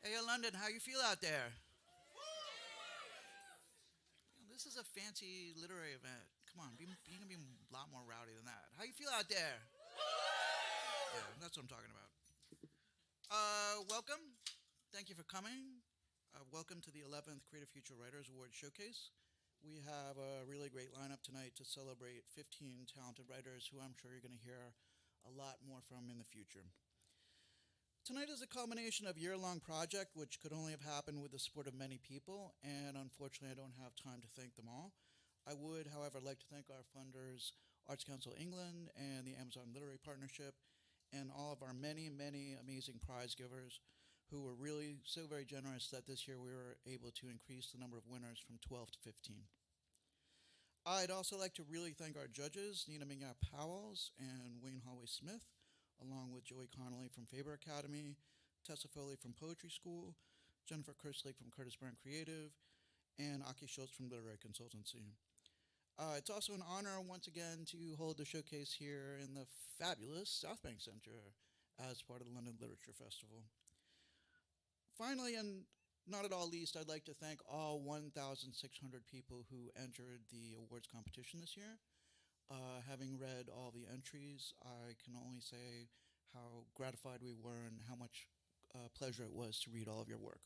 Hey, London, how you feel out there? This is a fancy literary event. Come on, you can be a lot more rowdy than that. How you feel out there? Yeah, that's what I'm talking about. Welcome. Thank you for coming. Welcome to the 11th Creative Future Writers Award Showcase. We have a really great lineup tonight to celebrate 15 talented writers who I'm sure you're going to hear a lot more from in the future. Tonight is a culmination of a year-long project which could only have happened with the support of many people, and unfortunately I don't have time to thank them all. I would, however, like to thank our funders, Arts Council England and the Amazon Literary Partnership, and all of our many, many amazing prize givers who were really so very generous that this year we were able to increase the number of winners from 12 to 15. I'd also like to really thank our judges, Nina Mingya Powles and Wayne Holloway-Smith, along with Joey Connolly from Faber Academy, Tessa Foley from Poetry School, Jennifer Kerslake from Curtis Brown Creative, and Aki Schilz from Literary Consultancy. It's also an honor once again to hold the showcase here in the fabulous Southbank Centre as part of the London Literature Festival. Finally, and not at all least, I'd like to thank all 1,600 people who entered the awards competition this year. Having read all the entries, I can only say how gratified we were and how much pleasure it was to read all of your work.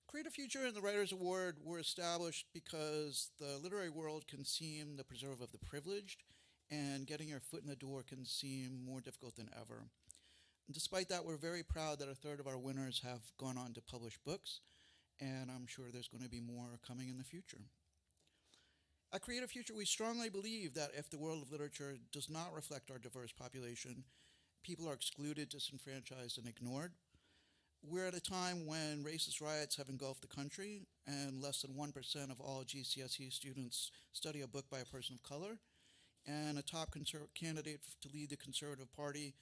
Creative Future and the Writers Award were established because the literary world can seem the preserve of the privileged, and getting your foot in the door can seem more difficult than ever. And despite that, we're very proud that a third of our winners have gone on to publish books, and I'm sure there's going to be more coming in the future. At Creative Future, we strongly believe that if the world of literature does not reflect our diverse population, people are excluded, disenfranchised, and ignored. We're at a time when racist riots have engulfed the country, and less than 1% of all GCSE students study a book by a person of color, and a top candidate to lead the Conservative Party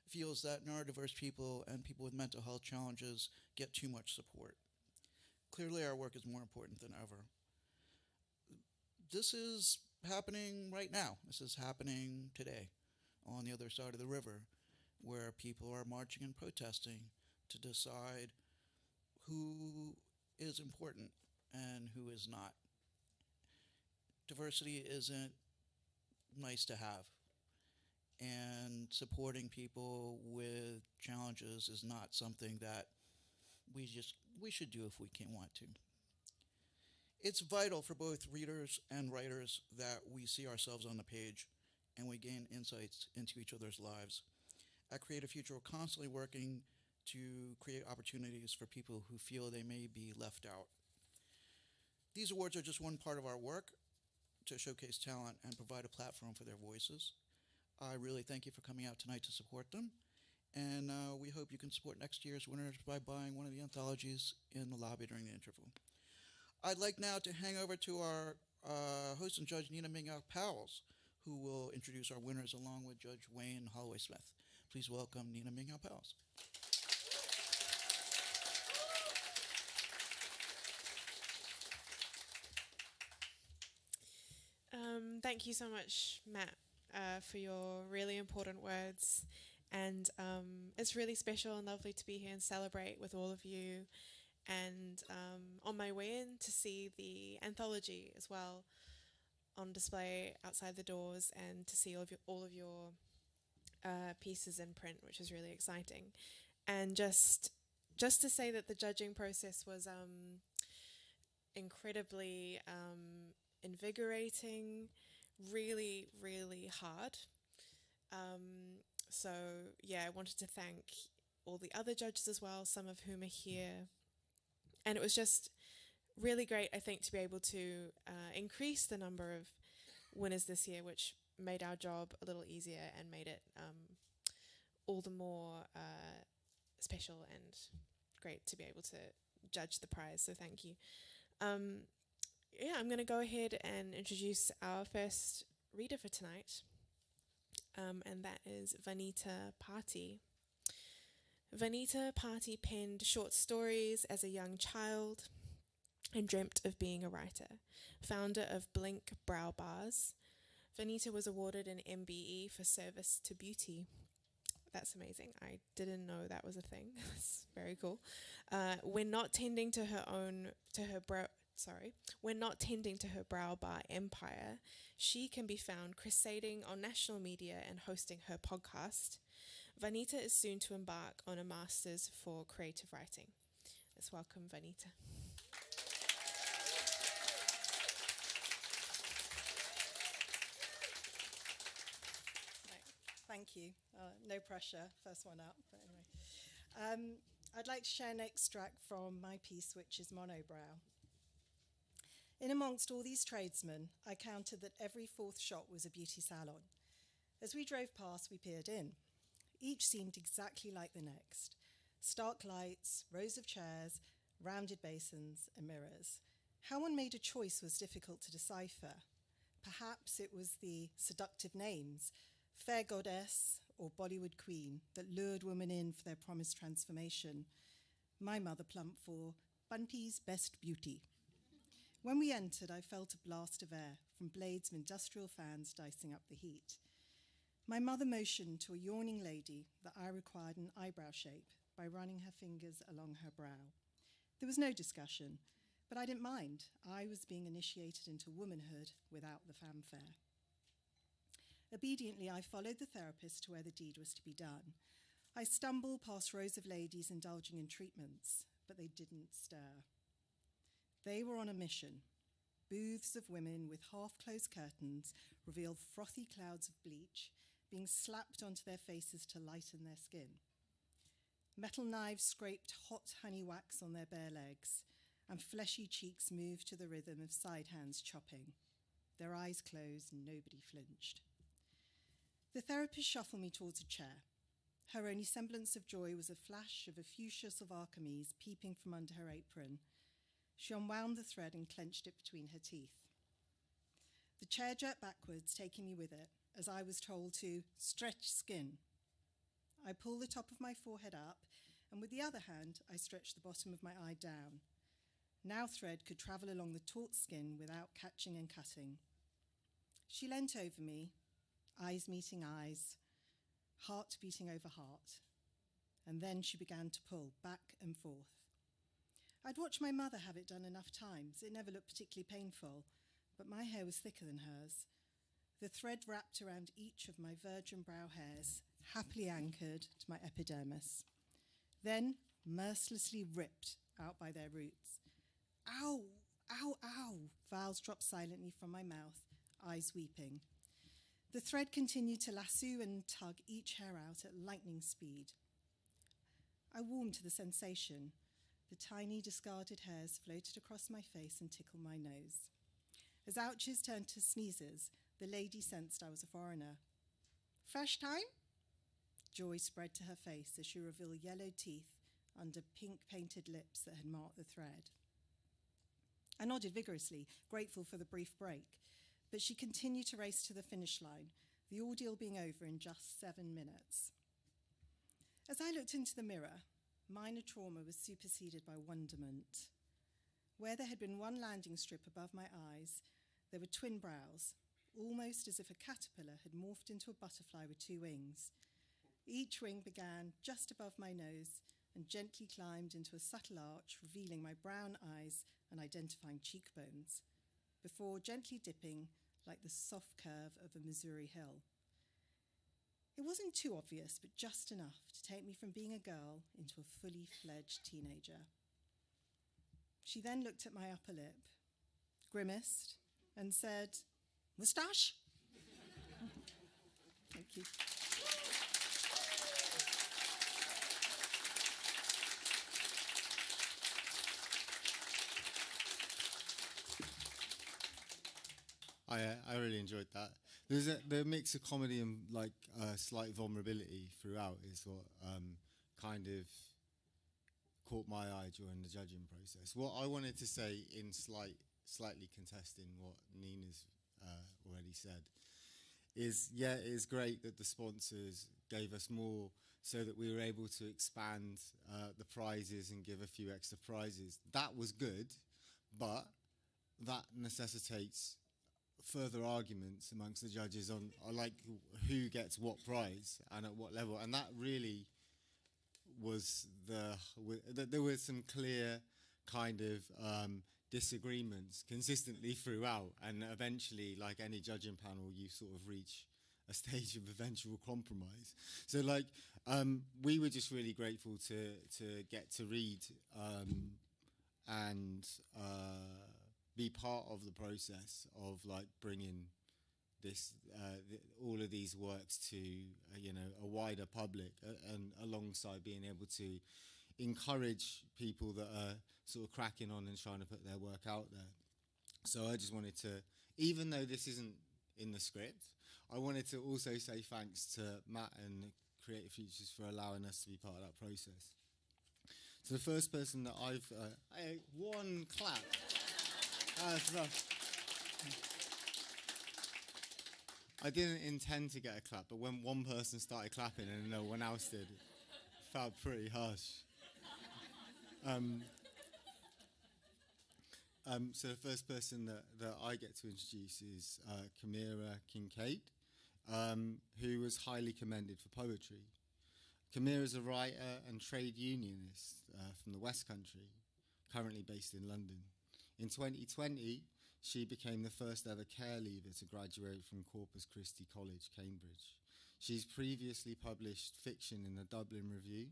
feels that neurodiverse people and people with mental health challenges get too much support. Clearly, our work is more important than ever. This is happening right now. This is happening today on the other side of the river, where people are marching and protesting to decide who is important and who is not. Diversity isn't nice to have, and supporting people with challenges is not something that we should do if we can't want to. It's vital for both readers and writers that we see ourselves on the page and we gain insights into each other's lives. At Creative Future, we're constantly working to create opportunities for people who feel they may be left out. These awards are just one part of our work to showcase talent and provide a platform for their voices. I really thank you for coming out tonight to support them, and we hope you can support next year's winners by buying one of the anthologies in the lobby during the interval. I'd like now to hang over to our host and judge, Nina Mingya Powles, who will introduce our winners along with Judge Wayne Holloway-Smith. Please welcome Nina Mingya Powles. Thank you so much, Matt, for your really important words. And it's really special and lovely to be here and celebrate with all of you. And on my way in to see the anthology as well on display outside the doors, and to see all of your pieces in print, which is really exciting. And just to say that the judging process was incredibly invigorating, really, really hard. So yeah, I wanted to thank all the other judges as well, some of whom are here. And it was just really great, I think, to be able to increase the number of winners this year, which made our job a little easier and made it all the more special and great to be able to judge the prize. So thank you. I'm going to go ahead and introduce our first reader for tonight, and that is Vanita Parti. Vanita Parti penned short stories as a young child and dreamt of being a writer. Founder of Blink Brow Bars, Vanita was awarded an MBE for service to beauty. That's amazing. I didn't know that was a thing. It's very cool. When not tending to her brow bar empire, she can be found crusading on national media and hosting her podcast. Vanita is soon to embark on a master's for creative writing. Let's welcome Vanita. Thank you. No pressure, first one up. But anyway, I'd like to share an extract from my piece, which is Monobrow. In amongst all these tradesmen, I counted that every fourth shop was a beauty salon. As we drove past, we peered in. Each seemed exactly like the next. Stark lights, rows of chairs, rounded basins, and mirrors. How one made a choice was difficult to decipher. Perhaps it was the seductive names, fair goddess or Bollywood queen, that lured women in for their promised transformation. My mother plumped for Bunty's Best Beauty. When we entered, I felt a blast of air from blades of industrial fans dicing up the heat. My mother motioned to a yawning lady that I required an eyebrow shape by running her fingers along her brow. There was no discussion, but I didn't mind. I was being initiated into womanhood without the fanfare. Obediently, I followed the therapist to where the deed was to be done. I stumbled past rows of ladies indulging in treatments, but they didn't stir. They were on a mission. Booths of women with half-closed curtains revealed frothy clouds of bleach being slapped onto their faces to lighten their skin. Metal knives scraped hot honey wax on their bare legs, and fleshy cheeks moved to the rhythm of side hands chopping. Their eyes closed and nobody flinched. The therapist shuffled me towards a chair. Her only semblance of joy was a flash of a fuchsia of Archimedes peeping from under her apron. She unwound the thread and clenched it between her teeth. The chair jerked backwards, taking me with it, as I was told to stretch skin. I pulled the top of my forehead up, and with the other hand, I stretched the bottom of my eye down. Now thread could travel along the taut skin without catching and cutting. She leant over me, eyes meeting eyes, heart beating over heart. And then she began to pull back and forth. I'd watched my mother have it done enough times. It never looked particularly painful, but my hair was thicker than hers. The thread wrapped around each of my virgin brow hairs, happily anchored to my epidermis. Then mercilessly ripped out by their roots. Ow, ow, ow, vowels dropped silently from my mouth, eyes weeping. The thread continued to lasso and tug each hair out at lightning speed. I warmed to the sensation. The tiny discarded hairs floated across my face and tickled my nose. As ouches turned to sneezes, the lady sensed I was a foreigner. First time? Joy spread to her face as she revealed yellow teeth under pink-painted lips that had marked the thread. I nodded vigorously, grateful for the brief break, but she continued to race to the finish line, the ordeal being over in just 7 minutes. As I looked into the mirror, minor trauma was superseded by wonderment. Where there had been one landing strip above my eyes, there were twin brows, almost as if a caterpillar had morphed into a butterfly with 2 wings. Each wing began just above my nose and gently climbed into a subtle arch, revealing my brown eyes and identifying cheekbones, before gently dipping like the soft curve of a Missouri hill. It wasn't too obvious, but just enough to take me from being a girl into a fully fledged teenager. She then looked at my upper lip, grimaced, and said, "Moustache?" Thank you. I really enjoyed that. There's the mix of comedy and like slight vulnerability throughout is what kind of caught my eye during the judging process. What I wanted to say in slightly contesting what Nina's already said is, yeah, it is great that the sponsors gave us more so that we were able to expand the prizes and give a few extra prizes. That was good, but that necessitates further arguments amongst the judges on like who gets what prize and at what level, and that really was there were some clear kind of disagreements consistently throughout, and eventually, like any judging panel, you sort of reach a stage of eventual compromise. So like we were just really grateful to get to read and be part of the process of like bringing this all of these works to a wider public, and alongside being able to encourage people that are sort of cracking on and trying to put their work out there. So I just wanted to, even though this isn't in the script, I wanted to also say thanks to Matt and Creative Futures for allowing us to be part of that process. So the first person that I've one clap. That's rough. I didn't intend to get a clap, but when one person started clapping and no one else did, it felt pretty harsh. So the first person that I get to introduce is Kasmira Kincaid, who was highly commended for poetry. Kasmira is a writer and trade unionist from the West Country, currently based in London. In 2020, she became the first ever care leaver to graduate from Corpus Christi College, Cambridge. She's previously published fiction in the Dublin Review,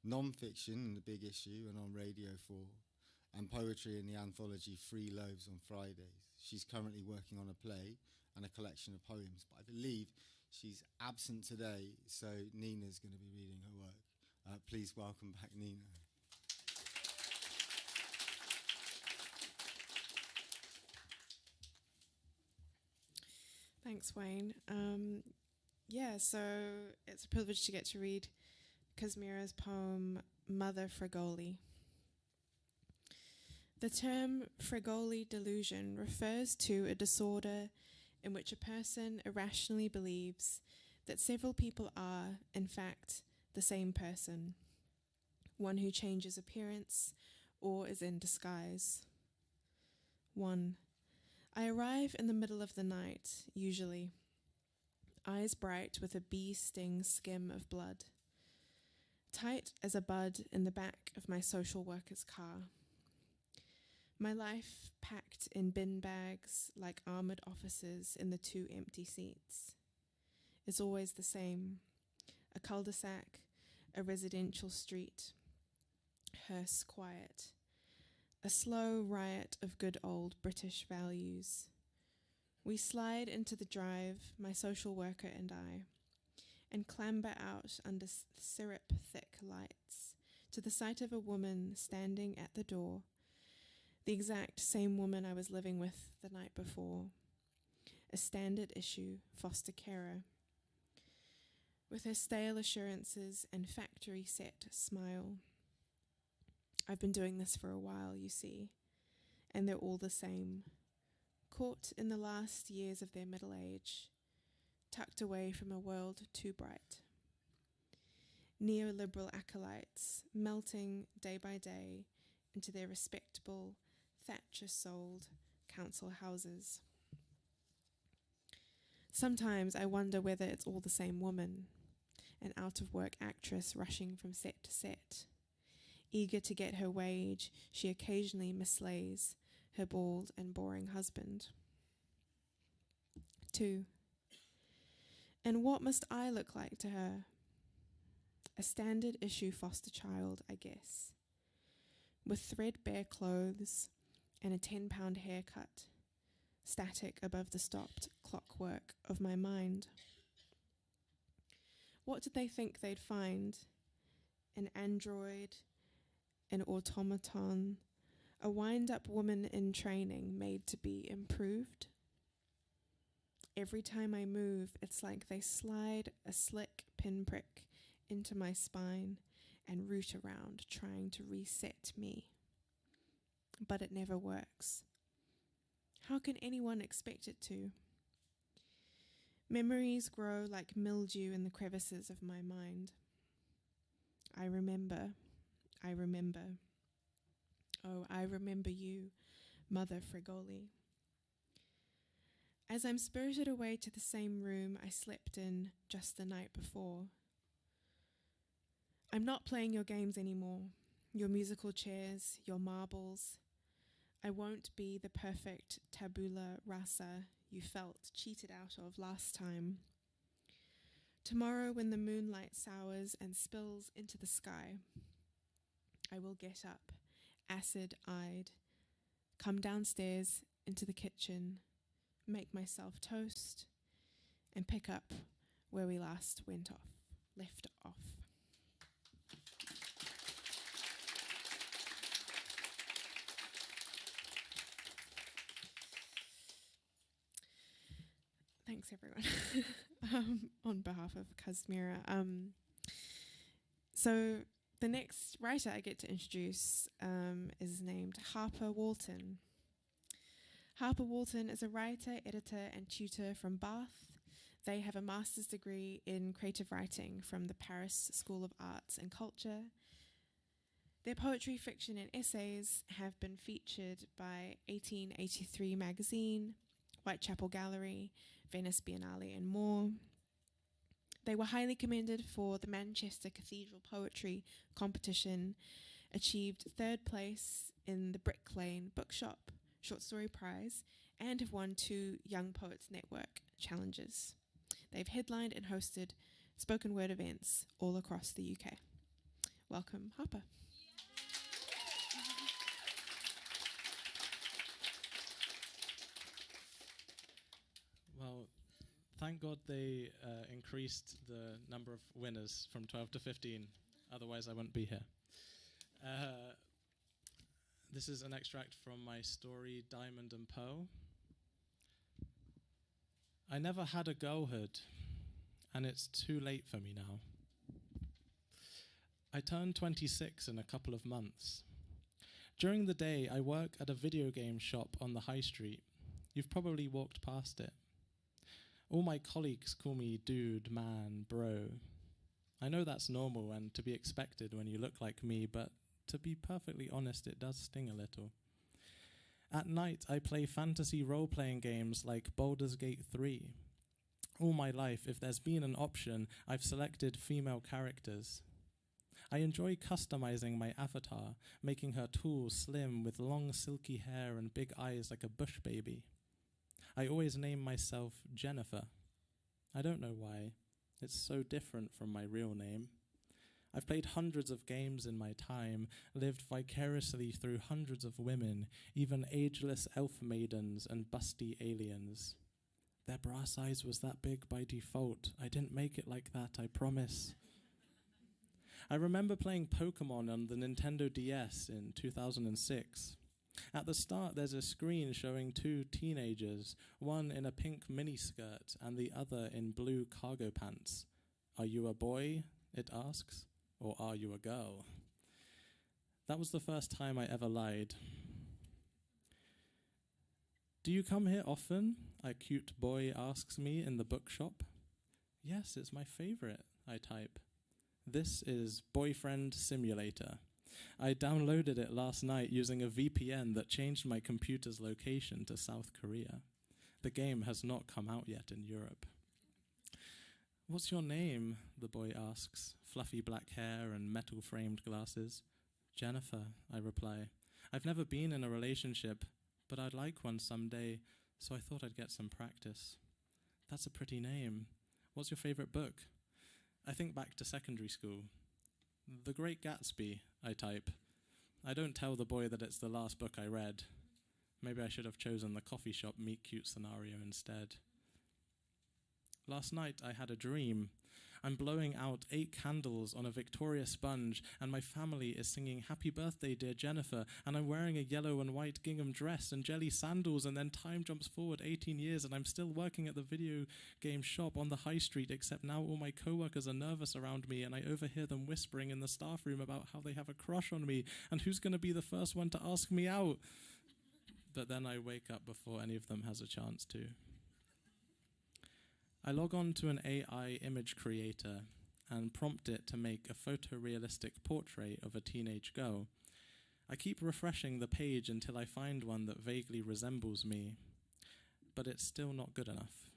non-fiction in the Big Issue and on Radio 4, and poetry in the anthology Free Loaves on Fridays. She's currently working on a play and a collection of poems, but I believe she's absent today, so Nina's going to be reading her work. Please welcome back Nina. Thanks, Wayne. So it's a privilege to get to read Kasmira's poem, Mother Fregoli. The term Fregoli delusion refers to a disorder in which a person irrationally believes that several people are, in fact, the same person, one who changes appearance or is in disguise. 1. I arrive in the middle of the night, usually, eyes bright with a bee-sting skim of blood, tight as a bud in the back of my social worker's car. My life packed in bin bags like armoured officers in the 2 empty seats. It's always the same. A cul-de-sac, a residential street, hearse quiet. A slow riot of good old British values. We slide into the drive, my social worker and I, and clamber out under syrup-thick lights to the sight of a woman standing at the door, the exact same woman I was living with the night before, a standard issue foster carer, with her stale assurances and factory-set smile. I've been doing this for a while, you see, and they're all the same, caught in the last years of their middle age, tucked away from a world too bright. Neoliberal acolytes, melting day by day into their respectable, Thatcher-sold council houses. Sometimes I wonder whether it's all the same woman, an out-of-work actress rushing from set to set. Eager to get her wage, she occasionally mislays her bald and boring husband. 2. And what must I look like to her? A standard issue foster child, I guess, with threadbare clothes and a £10 haircut, static above the stopped clockwork of my mind. What did they think they'd find? An android, an automaton, a wind-up woman in training made to be improved? Every time I move, it's like they slide a slick pinprick into my spine and root around, trying to reset me. But it never works. How can anyone expect it to? Memories grow like mildew in the crevices of my mind. I remember. Oh, I remember you, Mother Fregoli. as I'm spirited away to the same room I slept in just the night before. I'm not playing your games anymore, your musical chairs, your marbles. I won't be the perfect tabula rasa you felt cheated out of last time. Tomorrow, when the moonlight sours and spills into the sky, I will get up, acid-eyed, come downstairs into the kitchen, make myself toast, and pick up where we left off. Thanks, everyone, on behalf of Kasmira. So the next writer I get to introduce is named Harper Walton. Harper Walton is a writer, editor, and tutor from Bath. They have a master's degree in creative writing from the Paris School of Arts and Culture. Their poetry, fiction, and essays have been featured by 1883 magazine, Whitechapel Gallery, Venice Biennale, and more. They were highly commended for the Manchester Cathedral Poetry Competition, achieved third place in the Brick Lane Bookshop Short Story Prize, and have won 2 Young Poets Network challenges. They've headlined and hosted spoken word events all across the UK. Welcome, Harper. Well, thank God they increased the number of winners from 12 to 15. Otherwise, I wouldn't be here. This is an extract from my story, Diamond and Pearl. I never had a girlhood, and it's too late for me now. I turned 26 in a couple of months. During the day, I work at a video game shop on the high street. You've probably walked past it. All my colleagues call me dude, man, bro. I know that's normal and to be expected when you look like me, but to be perfectly honest, it does sting a little. At night, I play fantasy role-playing games like Baldur's Gate 3. All my life, if there's been an option, I've selected female characters. I enjoy customizing my avatar, making her tall, slim, with long, silky hair and big eyes like a bush baby. I always name myself Jennifer. I don't know why. It's so different from my real name. I've played hundreds of games in my time, lived vicariously through hundreds of women, even ageless elf maidens and busty aliens. Their bra size was that big by default. I didn't make it like that, I promise. I remember playing Pokemon on the Nintendo DS in 2006. At the start, there's a screen showing 2 teenagers, one in a pink miniskirt and the other in blue cargo pants. Are you a boy? It asks. Or are you a girl? That was the first time I ever lied. Do you come here often? A cute boy asks me in the bookshop. Yes, it's my favorite, I type. This is Boyfriend Simulator. I downloaded it last night using a VPN that changed my computer's location to South Korea. The game has not come out yet in Europe. What's your name? The boy asks, fluffy black hair and metal-framed glasses. Jennifer, I reply. I've never been in a relationship, but I'd like one someday, so I thought I'd get some practice. That's a pretty name. What's your favorite book? I think back to secondary school. The Great Gatsby, I type. I don't tell the boy that it's the last book I read. Maybe I should have chosen the coffee shop meet-cute scenario instead. Last night I had a dream. I'm blowing out 8 candles on a Victoria sponge, and my family is singing Happy Birthday, Dear Jennifer, and I'm wearing a yellow and white gingham dress and jelly sandals, and then time jumps forward 18 years, and I'm still working at the video game shop on the high street, except now all my co-workers are nervous around me, and I overhear them whispering in the staff room about how they have a crush on me, and who's going to be the first one to ask me out. But then I wake up before any of them has a chance to. I log on to an AI image creator and prompt it to make a photorealistic portrait of a teenage girl. I keep refreshing the page until I find one that vaguely resembles me. but it's still not good enough.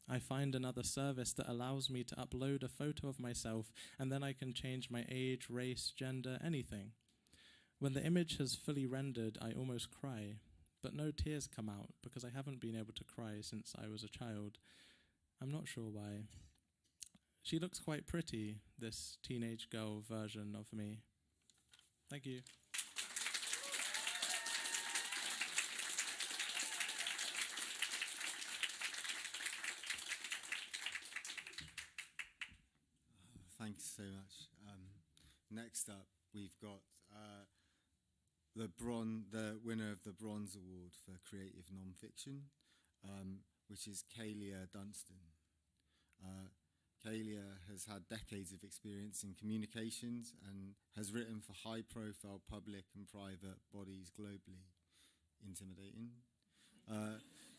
I find another service that allows me to upload a photo of myself, and then I can change my age, race, gender, anything. When the image has fully rendered, I almost cry, but no tears come out because I haven't been able to cry since I was a child. I'm not sure why. She looks quite pretty, this teenage girl version of me. Thank you. Thanks so much. Next up, we've got the winner of the Bronze Award for Creative Nonfiction, which is Kaylia Dunstan. Kaylia has had decades of experience in communications and has written for high-profile public and private bodies globally. Intimidating.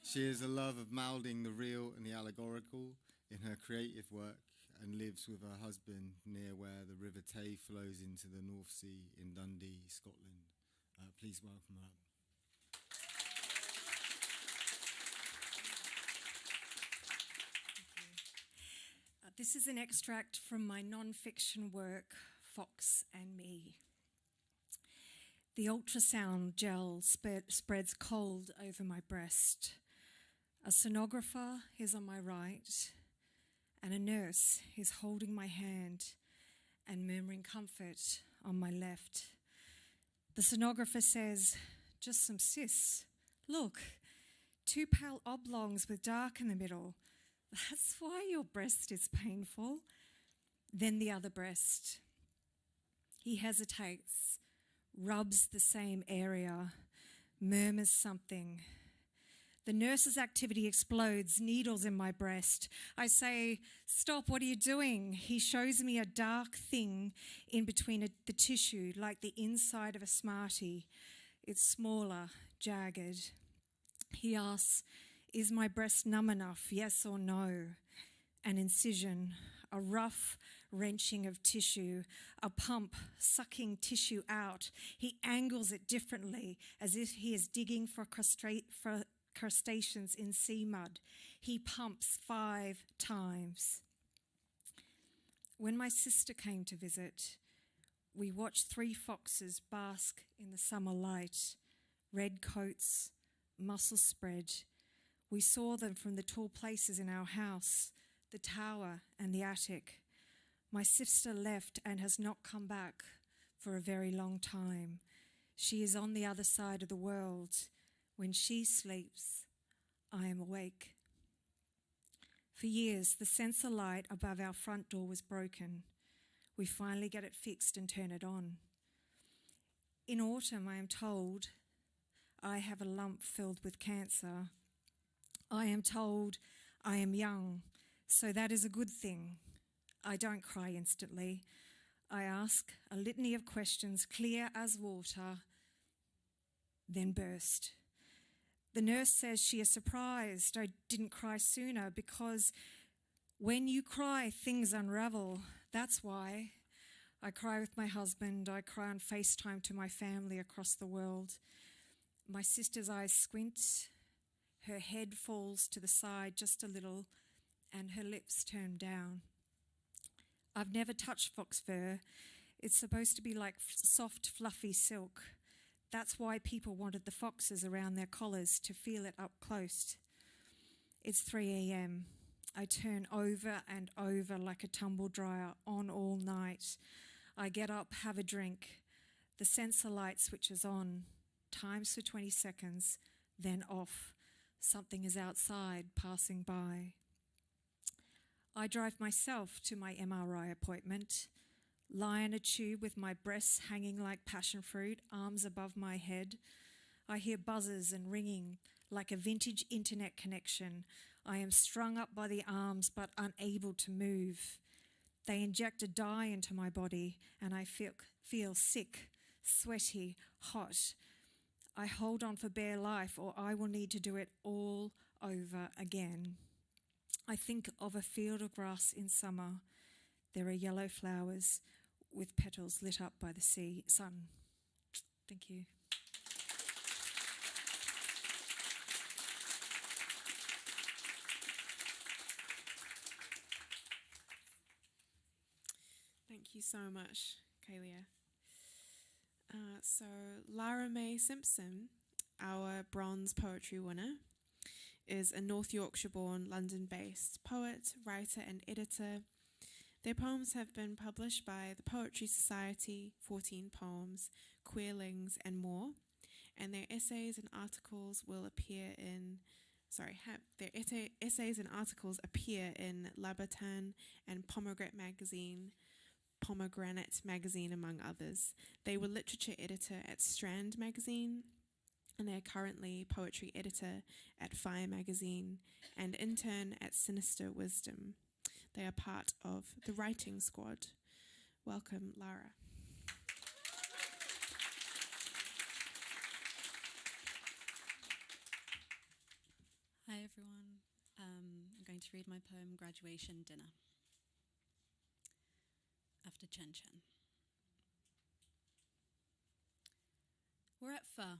She has a love of melding the real and the allegorical in her creative work and lives with her husband near where the River Tay flows into the North Sea in Dundee, Scotland. Please welcome her up. This is an extract from my non-fiction work, Fox and Me. The ultrasound gel spreads cold over my breast. A sonographer is on my right, and a nurse is holding my hand and murmuring comfort on my left. The sonographer says, "Just some cysts. Look, 2 pale oblongs with dark in the middle. That's why your breast is painful." Then the other breast. He hesitates, rubs the same area, murmurs something. The nurse's activity explodes, needles in my breast. I say, "Stop, what are you doing?" He shows me a dark thing in between the tissue, like the inside of a Smartie. It's smaller, jagged. He asks, "Is my breast numb enough, yes or no?" An incision, a rough wrenching of tissue, a pump sucking tissue out. He angles it differently, as if he is digging for crustaceans in sea mud. He pumps 5 times. When my sister came to visit, we watched 3 foxes bask in the summer light, red coats, muscles spread. We saw them from the tall places in our house, the tower and the attic. My sister left and has not come back for a very long time. She is on the other side of the world. When she sleeps, I am awake. For years, the sensor light above our front door was broken. We finally get it fixed and turn it on. In autumn, I am told I have a lump filled with cancer. I am told I am young, so that is a good thing. I don't cry instantly. I ask a litany of questions, clear as water, then burst. The nurse says she is surprised I didn't cry sooner because when you cry, things unravel. That's why. I cry with my husband. I cry on FaceTime to my family across the world. My sister's eyes squint. Her head falls to the side just a little and her lips turn down. I've never touched fox fur. It's supposed to be like soft, fluffy silk. That's why people wanted the foxes around their collars to feel it up close. It's 3 a.m. I turn over and over like a tumble dryer on all night. I get up, have a drink. The sensor light switches on, times for 20 seconds, then off. Something is outside, passing by. I drive myself to my MRI appointment, lie in a tube with my breasts hanging like passion fruit, arms above my head. I hear buzzes and ringing like a vintage internet connection. I am strung up by the arms but unable to move. They inject a dye into my body and I feel sick, sweaty, hot. I hold on for bare life or I will need to do it all over again. I think of a field of grass in summer. There are yellow flowers with petals lit up by the sun. Thank you. you so much, Kaylia. So Lara May Simpson, our bronze poetry winner, is a North Yorkshire-born, London-based poet, writer and editor. Their poems have been published by the Poetry Society, 14 Poems, Queerlings and more, and their essays and articles will appear in essays and articles appear in Labatin and Pomegranate magazine, among others. They were literature editor at Strand magazine, and they're currently poetry editor at Fire magazine and intern at Sinister Wisdom. They are part of the writing squad. Welcome, Lara. Hi everyone. I'm going to read my poem, Graduation Dinner. After Chen Chen. We're at pho,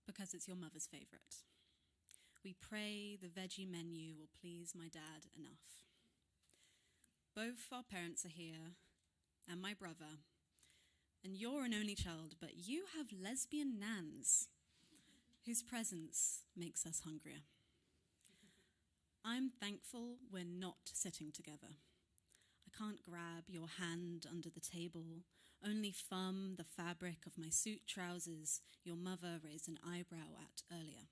because it's your mother's favourite. We pray the veggie menu will please my dad enough. Both our parents are here, and my brother, and you're an only child, but you have lesbian nans, whose presence makes us hungrier. I'm thankful we're not sitting together. I can't grab your hand under the table, only thumb the fabric of my suit trousers your mother raised an eyebrow at earlier.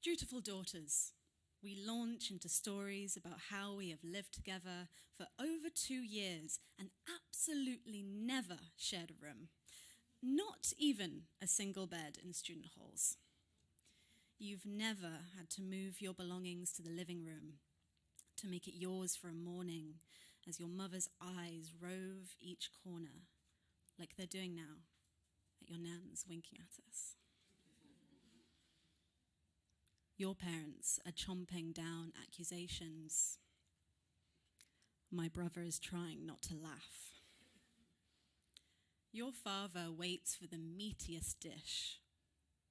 Dutiful daughters, we launch into stories about how we have lived together for over 2 years and absolutely never shared a room. Not even a single bed in student halls. You've never had to move your belongings to the living room to make it yours for a morning as your mother's eyes rove each corner like they're doing now at your nans winking at us. Your parents are chomping down accusations. My brother is trying not to laugh. Your father waits for the meatiest dish,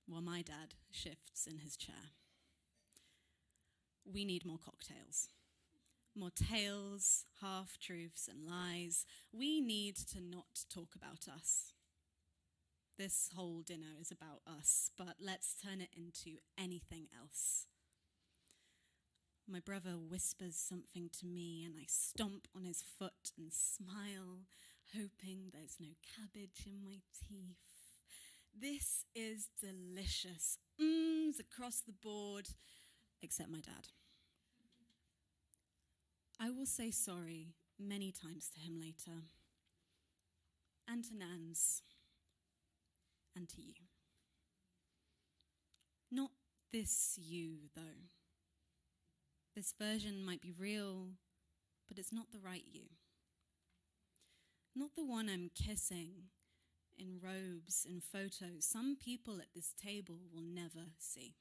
while my dad shifts in his chair. We need more cocktails. More tales, half-truths and lies. We need to not talk about us. This whole dinner is about us, but let's turn it into anything else. My brother whispers something to me and I stomp on his foot and smile, hoping there's no cabbage in my teeth. This is delicious. Mms across the board, except my dad. I will say sorry many times to him later, and to Nans, and to you. Not this you, though. This version might be real, but it's not the right you. Not the one I'm kissing in robes and photos some people at this table will never see.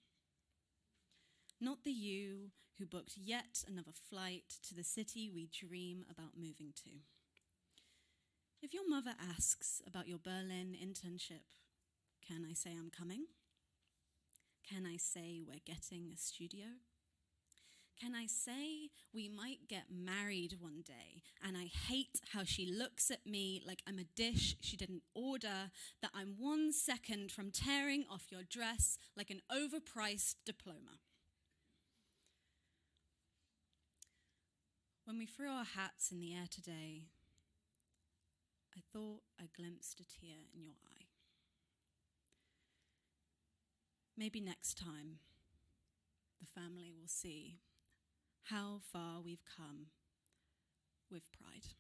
Not the you who booked yet another flight to the city we dream about moving to. If your mother asks about your Berlin internship, can I say I'm coming? Can I say we're getting a studio? Can I say we might get married one day and I hate how she looks at me like I'm a dish she didn't order, that I'm 1 second from tearing off your dress like an overpriced diploma? When we threw our hats in the air today, I thought I glimpsed a tear in your eye. Maybe next time, the family will see how far we've come with pride.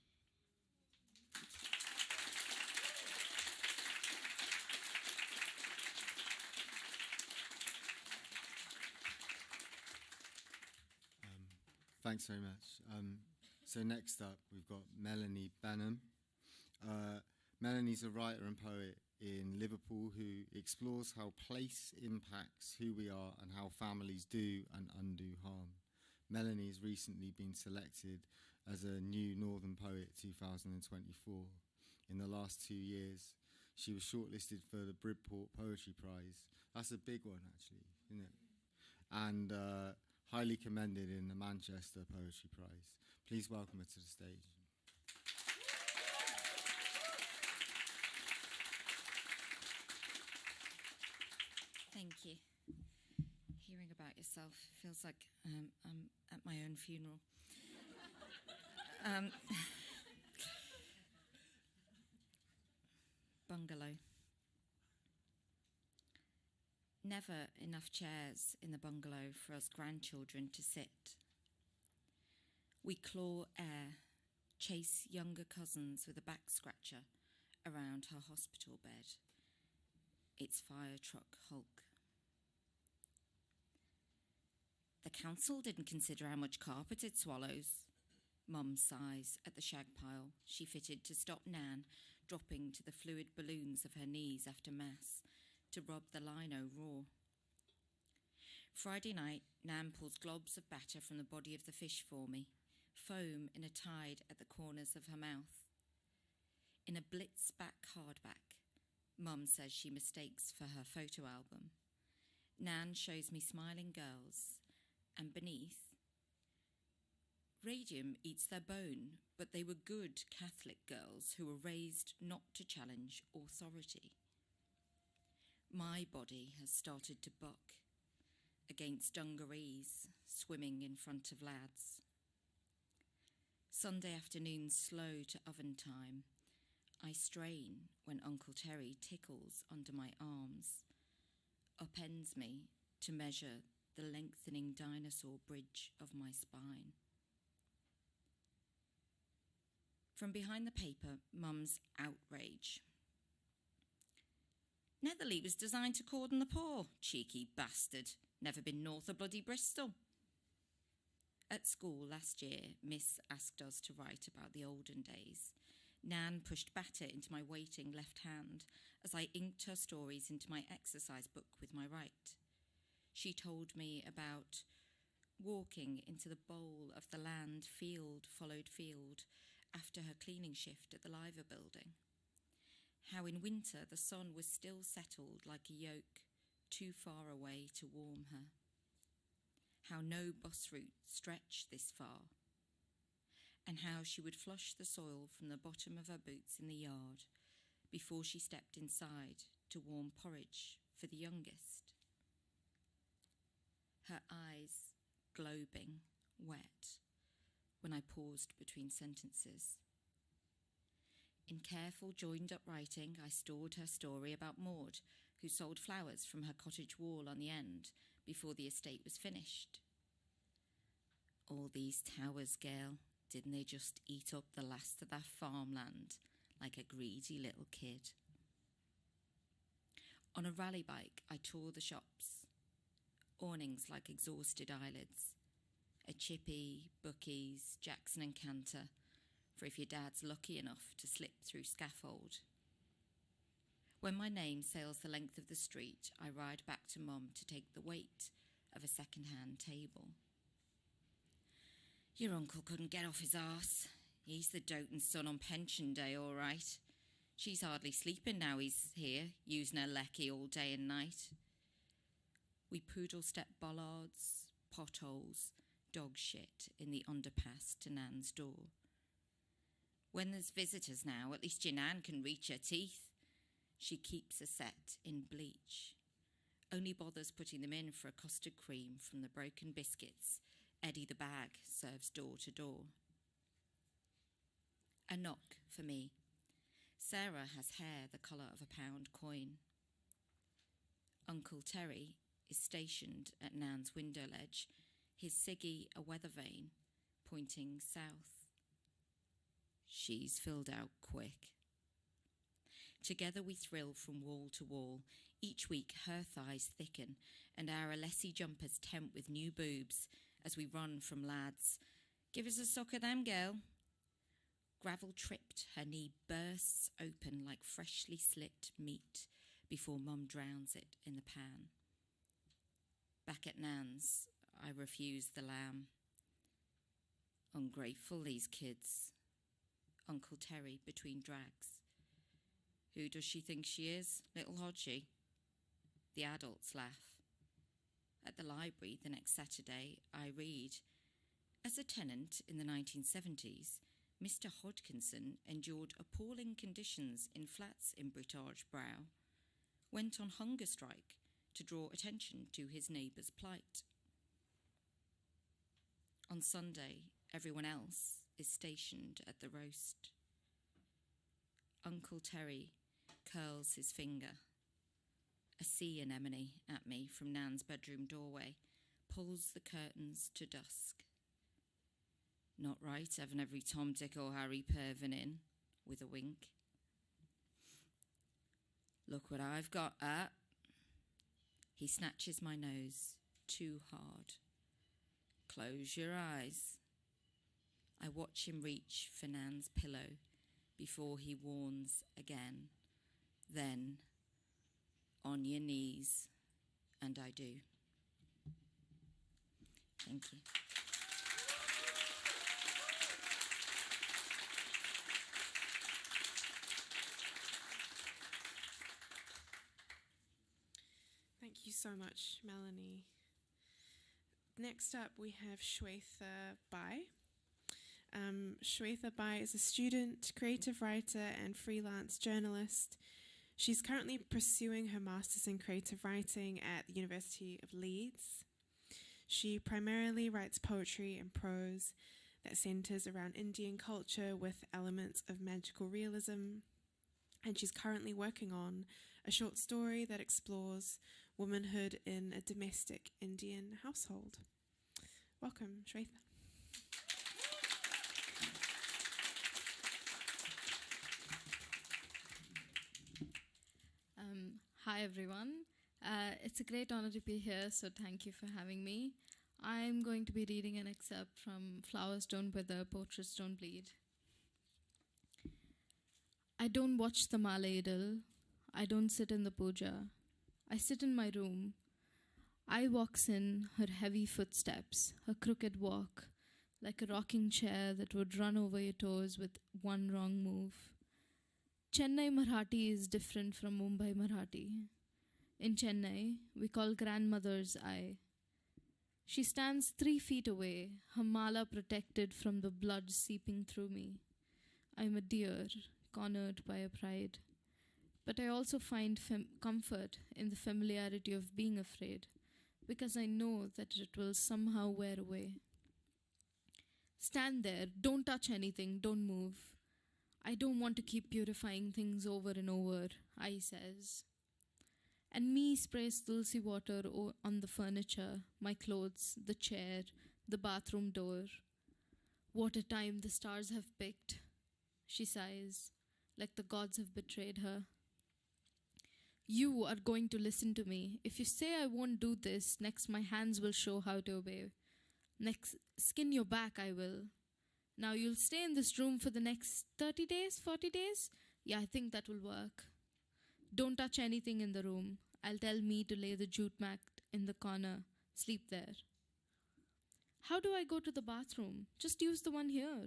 Thanks very much. So next up, we've got Melanie Banim. Melanie's a writer and poet in Liverpool who explores how place impacts who we are and how families do and undo harm. Melanie has recently been selected as a New Northern Poet 2024. In the last 2 years, she was shortlisted for the Bridport Poetry Prize. That's a big one, actually, isn't it? And highly commended in the Manchester Poetry Prize. Please welcome her to the stage. Thank you. Hearing about yourself feels like I'm at my own funeral. Bungalow. Never enough chairs in the bungalow for us grandchildren to sit. We claw air, chase younger cousins with a back scratcher around her hospital bed. Its fire truck hulk. The council didn't consider how much carpet it swallows. Mum sighs at the shag pile she fitted to stop Nan dropping to the fluid balloons of her knees after Mass to rub the lino raw. Friday night, Nan pulls globs of batter from the body of the fish for me, foam in a tide at the corners of her mouth. In a blitz-back hardback, Mum says she mistakes for her photo album. Nan shows me smiling girls, and beneath, radium eats their bone, but they were good Catholic girls who were raised not to challenge authority. My body has started to buck against dungarees swimming in front of lads. Sunday afternoons slow to oven time. I strain when Uncle Terry tickles under my arms, upends me to measure the lengthening dinosaur bridge of my spine. From behind the paper, Mum's outrage. Netherley was designed to cordon the poor, cheeky bastard. Never been north of bloody Bristol. At school last year, Miss asked us to write about the olden days. Nan pushed batter into my waiting left hand as I inked her stories into my exercise book with my right. She told me about walking into the bowl of the land, field followed field, after her cleaning shift at the Liver building. How in winter the sun was still settled like a yoke, too far away to warm her. How no bus route stretched this far, and how she would flush the soil from the bottom of her boots in the yard before she stepped inside to warm porridge for the youngest. Her eyes globing, wet, when I paused between sentences. In careful, joined-up writing, I stored her story about Maud, who sold flowers from her cottage wall on the end before the estate was finished. All these towers, girl, didn't they just eat up the last of that farmland like a greedy little kid? On a rally bike, I toured the shops, awnings like exhausted eyelids, a Chippy, Bookies, Jackson and Cantor, for if your dad's lucky enough to slip through scaffold. When my name sails the length of the street, I ride back to Mum to take the weight of a second-hand table. Your uncle couldn't get off his arse. He's the doting son on pension day, all right. She's hardly sleeping now he's here, using her lecky all day and night. We poodle-step bollards, potholes, dog shit in the underpass to Nan's door. When there's visitors now, at least your Nan can reach her teeth. She keeps a set in bleach, only bothers putting them in for a custard cream from the broken biscuits Eddie the bag serves door to door. A knock for me. Sarah has hair the colour of a pound coin. Uncle Terry is stationed at Nan's window ledge, his ciggy a weather vane, pointing south. She's filled out quick. Together we thrill from wall to wall. Each week her thighs thicken and our Alessi jumpers tempt with new boobs as we run from lads. Give us a suck of them, girl. Gravel tripped, her knee bursts open like freshly slit meat before Mum drowns it in the pan. Back at Nan's, I refuse the lamb. Ungrateful, these kids. Uncle Terry between drags. Who does she think she is, little Hodgie? The adults laugh. At the library the next Saturday, I read, As a tenant in the 1970s, Mr. Hodkinson endured appalling conditions in flats in Britage Brow, went on hunger strike to draw attention to his neighbour's plight. On Sunday, everyone else is stationed at the roast. Uncle Terry curls his finger. A sea anemone at me from Nan's bedroom doorway pulls the curtains to dusk. Not right having every Tom, Dick or Harry pervin in, with a wink. Look what I've got at. He snatches my nose too hard. Close your eyes. I watch him reach for Nan's pillow before he warns again. Then, on your knees, and I do. Thank you. Thank you so much, Melanie. Next up, we have Shwetha Bai. Shwetha Bai is a student, creative writer, and freelance journalist. She's currently pursuing her master's in creative writing at the University of Leeds. She primarily writes poetry and prose that centers around Indian culture with elements of magical realism. And she's currently working on a short story that explores womanhood in a domestic Indian household. Welcome, Shwetha. Hi everyone. It's a great honor to be here, so thank you for having me. I'm going to be reading an excerpt from Flowers Don't Wither, Portraits Don't Bleed. I don't watch the Mala Idol. I don't sit in the puja. I sit in my room. I walks in her heavy footsteps, her crooked walk, like a rocking chair that would run over your toes with one wrong move. Chennai Marathi is different from Mumbai Marathi. In Chennai, we call grandmother's eye. She stands 3 feet away, her mala protected from the blood seeping through me. I'm a deer, cornered by a pride. But I also find comfort in the familiarity of being afraid, because I know that it will somehow wear away. Stand there, don't touch anything, don't move. I don't want to keep purifying things over and over, I says. And me sprays tulsi water on the furniture, my clothes, the chair, the bathroom door. What a time the stars have picked, she sighs, like the gods have betrayed her. You are going to listen to me. If you say I won't do this, next my hands will show how to obey. Next, skin your back, I will. Now you'll stay in this room for the next 30 days, 40 days? Yeah, I think that will work. Don't touch anything in the room. I'll tell me to lay the jute mat in the corner. Sleep there. How do I go to the bathroom? Just use the one here.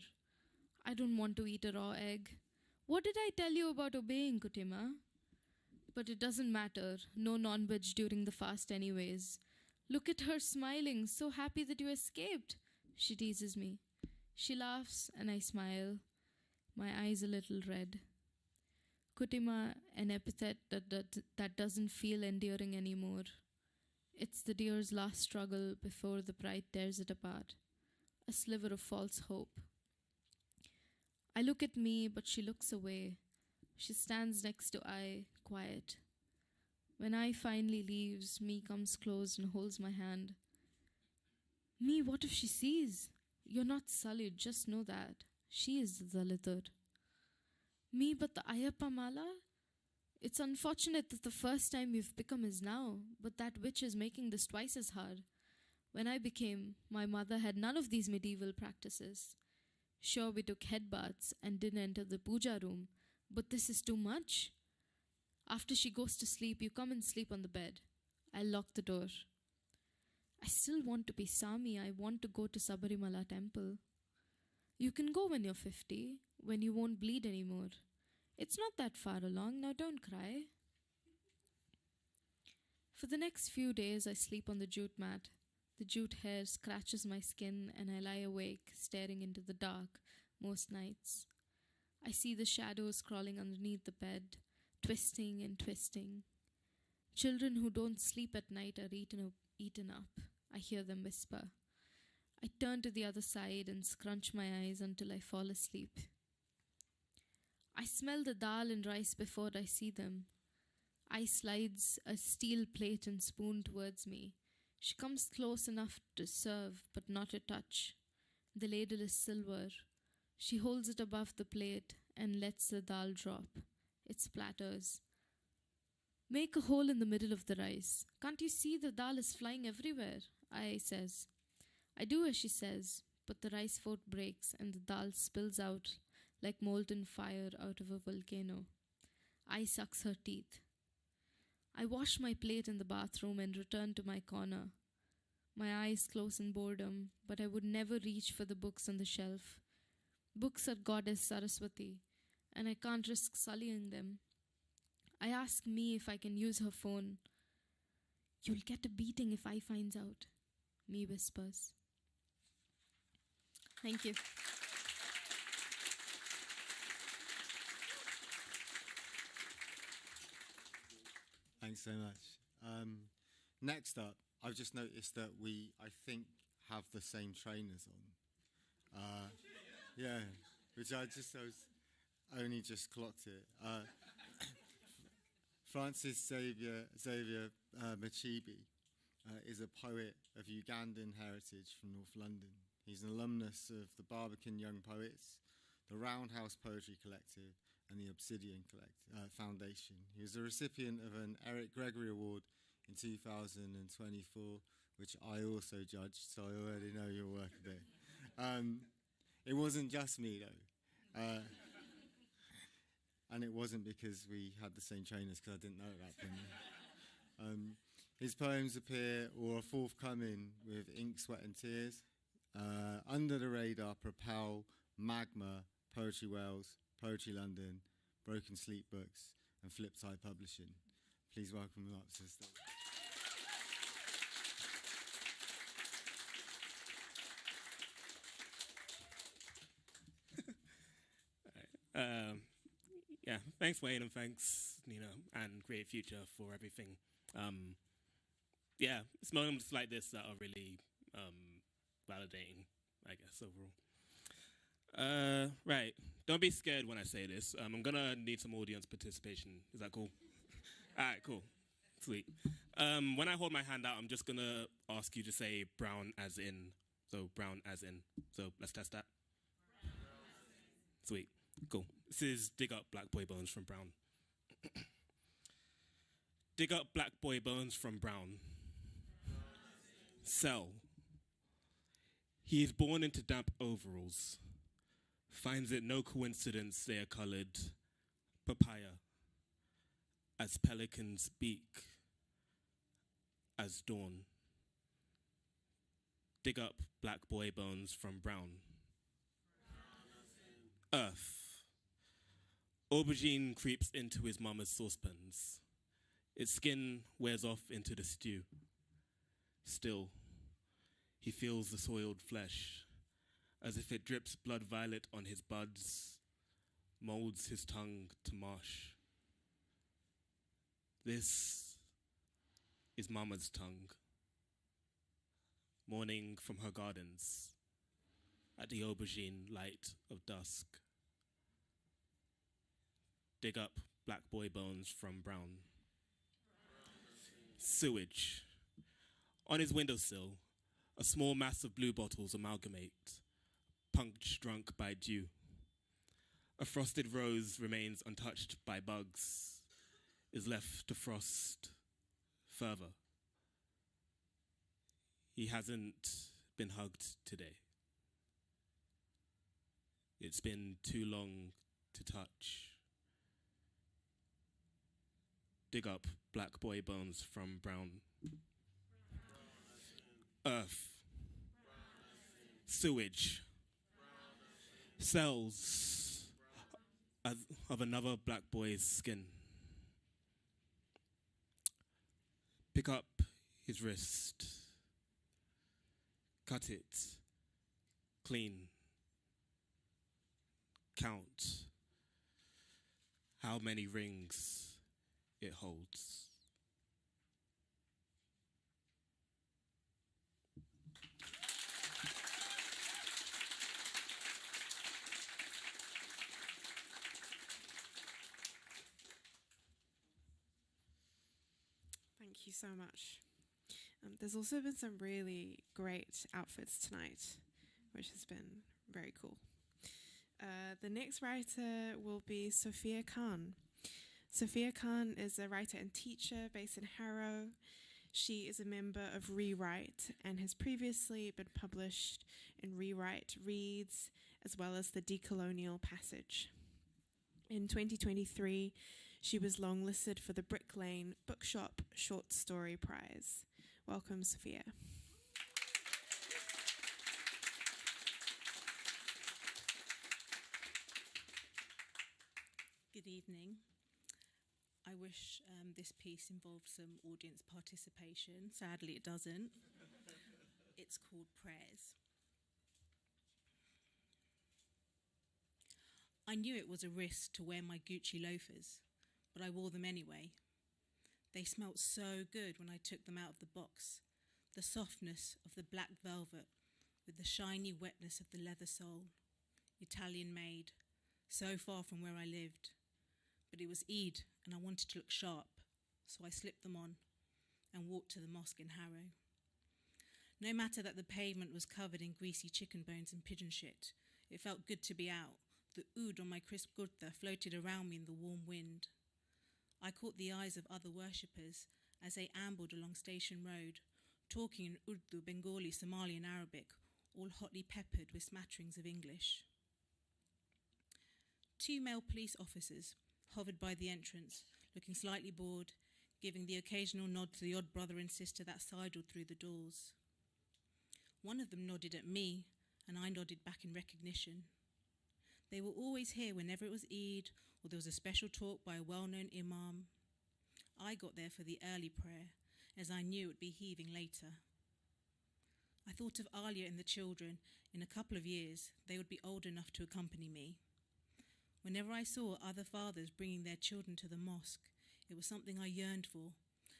I don't want to eat a raw egg. What did I tell you about obeying, Kutima? But it doesn't matter. No non-veg during the fast anyways. Look at her smiling, so happy that you escaped. She teases me. She laughs and I smile, my eyes a little red. Kutima, an epithet that doesn't feel endearing anymore. It's the deer's last struggle before the pride tears it apart. A sliver of false hope. I look at me, but she looks away. She stands next to I, quiet. When I finally leaves, me comes close and holds my hand. Me, what if she sees? You're not sullied, just know that. She is the Dalitar. Me, but the Ayappa Mala? It's unfortunate that the first time you've become is now, but that witch is making this twice as hard. When I became, my mother had none of these medieval practices. Sure, we took head baths and didn't enter the puja room, but this is too much. After she goes to sleep, you come and sleep on the bed. I'll lock the door. I still want to be Sami. I want to go to Sabarimala temple. You can go when you're 50, when you won't bleed anymore. It's not that far along. Now don't cry. For the next few days, I sleep on the jute mat. The jute hair scratches my skin and I lie awake, staring into the dark most nights. I see the shadows crawling underneath the bed, twisting and twisting. Children who don't sleep at night are eaten up. I hear them whisper. I turn to the other side and scrunch my eyes until I fall asleep. I smell the dal and rice before I see them. I slides a steel plate and spoon towards me. She comes close enough to serve, but not to touch. The ladle is silver. She holds it above the plate and lets the dal drop. It splatters. Make a hole in the middle of the rice. Can't you see the dal is flying everywhere? I says. I do as she says, but the rice fort breaks and the dal spills out like molten fire out of a volcano. I sucks her teeth. I wash my plate in the bathroom and return to my corner. My eyes close in boredom, but I would never reach for the books on the shelf. Books are Goddess Saraswati, and I can't risk sullying them. I ask me if I can use her phone. You'll get a beating if I finds out, me whispers. Thank you. Thanks so much. Next up, I've just noticed that we, I think, have the same trainers on. Yeah, which I only just clocked it. Francis-Xavier Mukiibi is a poet of Ugandan heritage from North London. He's an alumnus of the Barbican Young Poets, the Roundhouse Poetry Collective, and the Obsidian Foundation. He was a recipient of an Eric Gregory Award in 2024, which I also judged, so I already know your work a bit. It wasn't just me, though. And it wasn't because we had the same trainers, because I didn't know that then. His poems appear or are forthcoming with Ink, Sweat and Tears, Under the Radar, Propel, Magma, Poetry Wales, Poetry London, Broken Sleep Books, and Flipside Publishing. Please welcome them up to the stage. Yeah, thanks Wayne, and thanks Nina and Create Future for everything. Yeah, it's moments like this that are really validating, I guess, overall. Right, don't be scared when I say this. I'm gonna need some audience participation. Is that cool? All right, cool, sweet. When I hold my hand out, I'm just gonna ask you to say brown as in. So brown as in. So let's test that. Sweet, cool. This is Dig Up Black Boy Bones from Brown. Dig up black boy bones from Brown. Cell. He is born into damp overalls. Finds it no coincidence they are colored papaya, as pelicans speak, as dawn. Dig up black boy bones from Brown. Earth. Aubergine creeps into his mama's saucepans. Its skin wears off into the stew. Still, he feels the soiled flesh, as if it drips blood violet on his buds, molds his tongue to marsh. This is Mama's tongue, morning from her gardens, at the aubergine light of dusk. Dig up black boy bones from Brown. Sewage. On his windowsill, a small mass of blue bottles amalgamate, punch drunk by dew. A frosted rose remains untouched by bugs, is left to frost further. He hasn't been hugged today. It's been too long to touch. Dig up black boy bones from Brown. Earth. Sewage. Cells of another black boy's skin. Pick up his wrist. cut it clean. Count how many rings it holds. Thank you so much. There's also been some really great outfits tonight, which has been very cool. The next writer will be Sophia Khan. Sophia Khan is a writer and teacher based in Harrow. She is a member of Rewrite and has previously been published in Rewrite Reads, as well as the Decolonial Passage. In 2023, she was longlisted for the Brick Lane Bookshop Short Story Prize. Welcome, Sophia. Good evening. I wish this piece involved some audience participation. Sadly, it doesn't. It's called Prayers. I knew it was a risk to wear my Gucci loafers, but I wore them anyway. They smelt so good when I took them out of the box. The softness of the black velvet with the shiny wetness of the leather sole. Italian made, so far from where I lived. But it was Eid and I wanted to look sharp, so I slipped them on and walked to the mosque in Harrow. No matter that the pavement was covered in greasy chicken bones and pigeon shit, it felt good to be out. The oud on my crisp kurta floated around me in the warm wind. I caught the eyes of other worshippers as they ambled along Station Road, talking in Urdu, Bengali, Somali and Arabic, all hotly peppered with smatterings of English. 2 male police officers hovered by the entrance, looking slightly bored, giving the occasional nod to the odd brother and sister that sidled through the doors. One of them nodded at me, and I nodded back in recognition. They were always here whenever it was Eid or there was a special talk by a well-known imam. I got there for the early prayer, as I knew it would be heaving later. I thought of Alia and the children. In a couple of years, they would be old enough to accompany me. Whenever I saw other fathers bringing their children to the mosque, it was something I yearned for,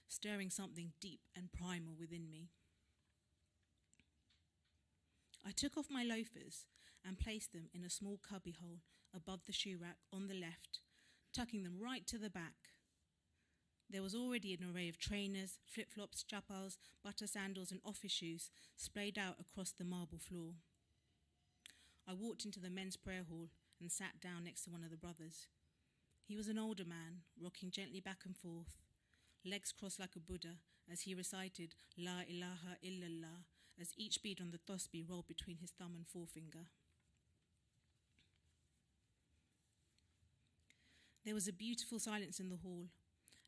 stirring something deep and primal within me. I took off my loafers and placed them in a small cubbyhole above the shoe rack on the left, tucking them right to the back. There was already an array of trainers, flip-flops, chappals, butter sandals and office shoes splayed out across the marble floor. I walked into the men's prayer hall and sat down next to one of the brothers. He was an older man, rocking gently back and forth, legs crossed like a Buddha as he recited La ilaha illallah as each bead on the tasbih rolled between his thumb and forefinger. There was a beautiful silence in the hall,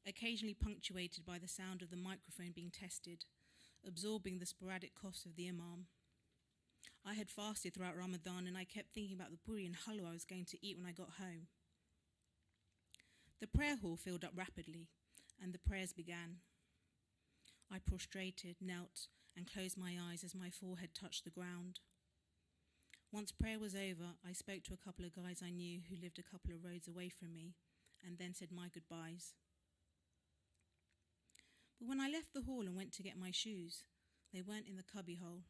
occasionally punctuated by the sound of the microphone being tested, absorbing the sporadic coughs of the imam. I had fasted throughout Ramadan and I kept thinking about the puri and halwa I was going to eat when I got home. The prayer hall filled up rapidly and the prayers began. I prostrated, knelt and closed my eyes as my forehead touched the ground. Once prayer was over, I spoke to a couple of guys I knew who lived a couple of roads away from me and then said my goodbyes. But when I left the hall and went to get my shoes, they weren't in the cubbyhole.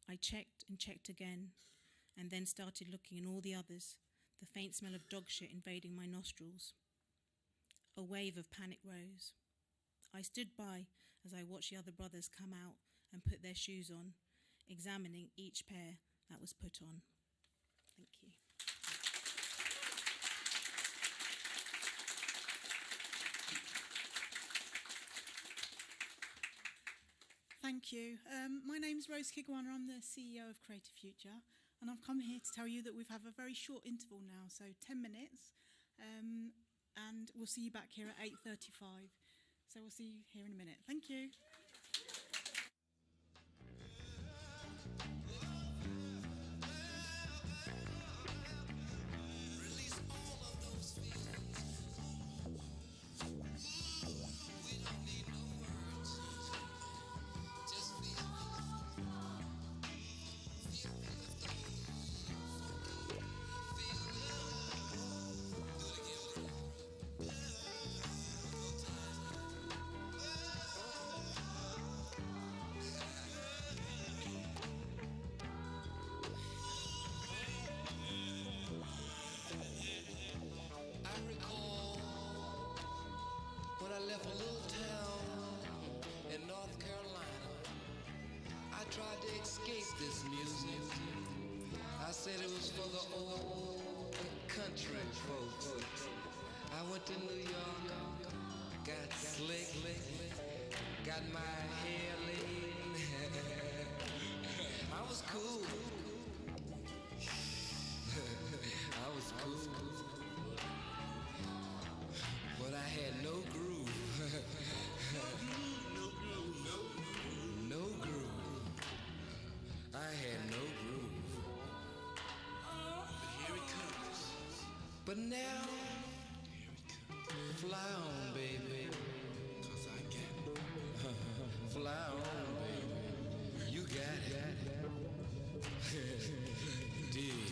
I checked and checked again, and then started looking in all the others, the faint smell of dog shit invading my nostrils. A wave of panic rose. I stood by as I watched the other brothers come out and put their shoes on, examining each pair that was put on. Thank you. Thank you. My name's Rose Kigwana. I'm the CEO of Creative Future, and I've come here to tell you that we have a very short interval now, so 10 minutes, and we'll see you back here at 8:35. So we'll see you here in a minute. Thank you. left a little town in North Carolina. I tried to escape this music. I said it was for the old country folks. I went to New York, got slick, got my hair laid. I was cool. I was cool. But I had no groove. No groove. I had no groove. But here it comes. But now, fly on, baby. 'Cause I can. Fly on, baby. You got it. Dig.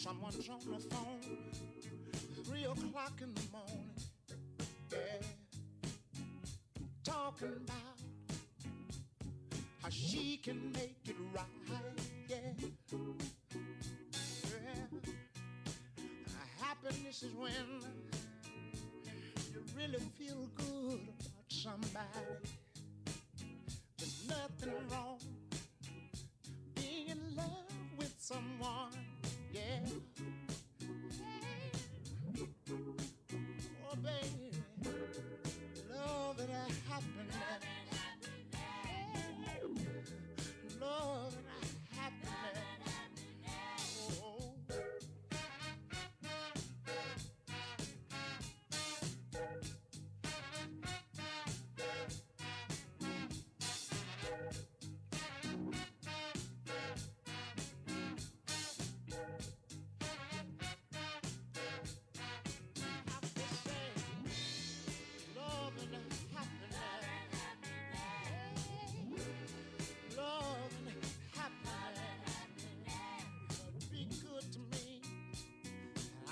Someone's on the phone, 3 o'clock in the morning, yeah, talking about how she can make it right, yeah. Happiness is when you really feel good about somebody. There's nothing wrong being in love with someone, yeah. Oh, baby, love and happiness. Love and happiness. Oh.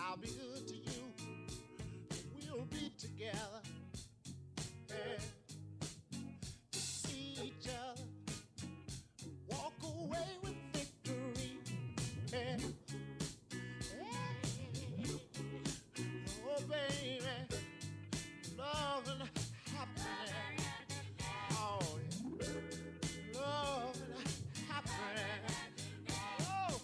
I'll be good to you. We'll be together. Yeah. To see each other. Walk away with victory. Yeah. Yeah. Oh, baby. Love and happiness. Oh, yeah. Love and happiness. Oh.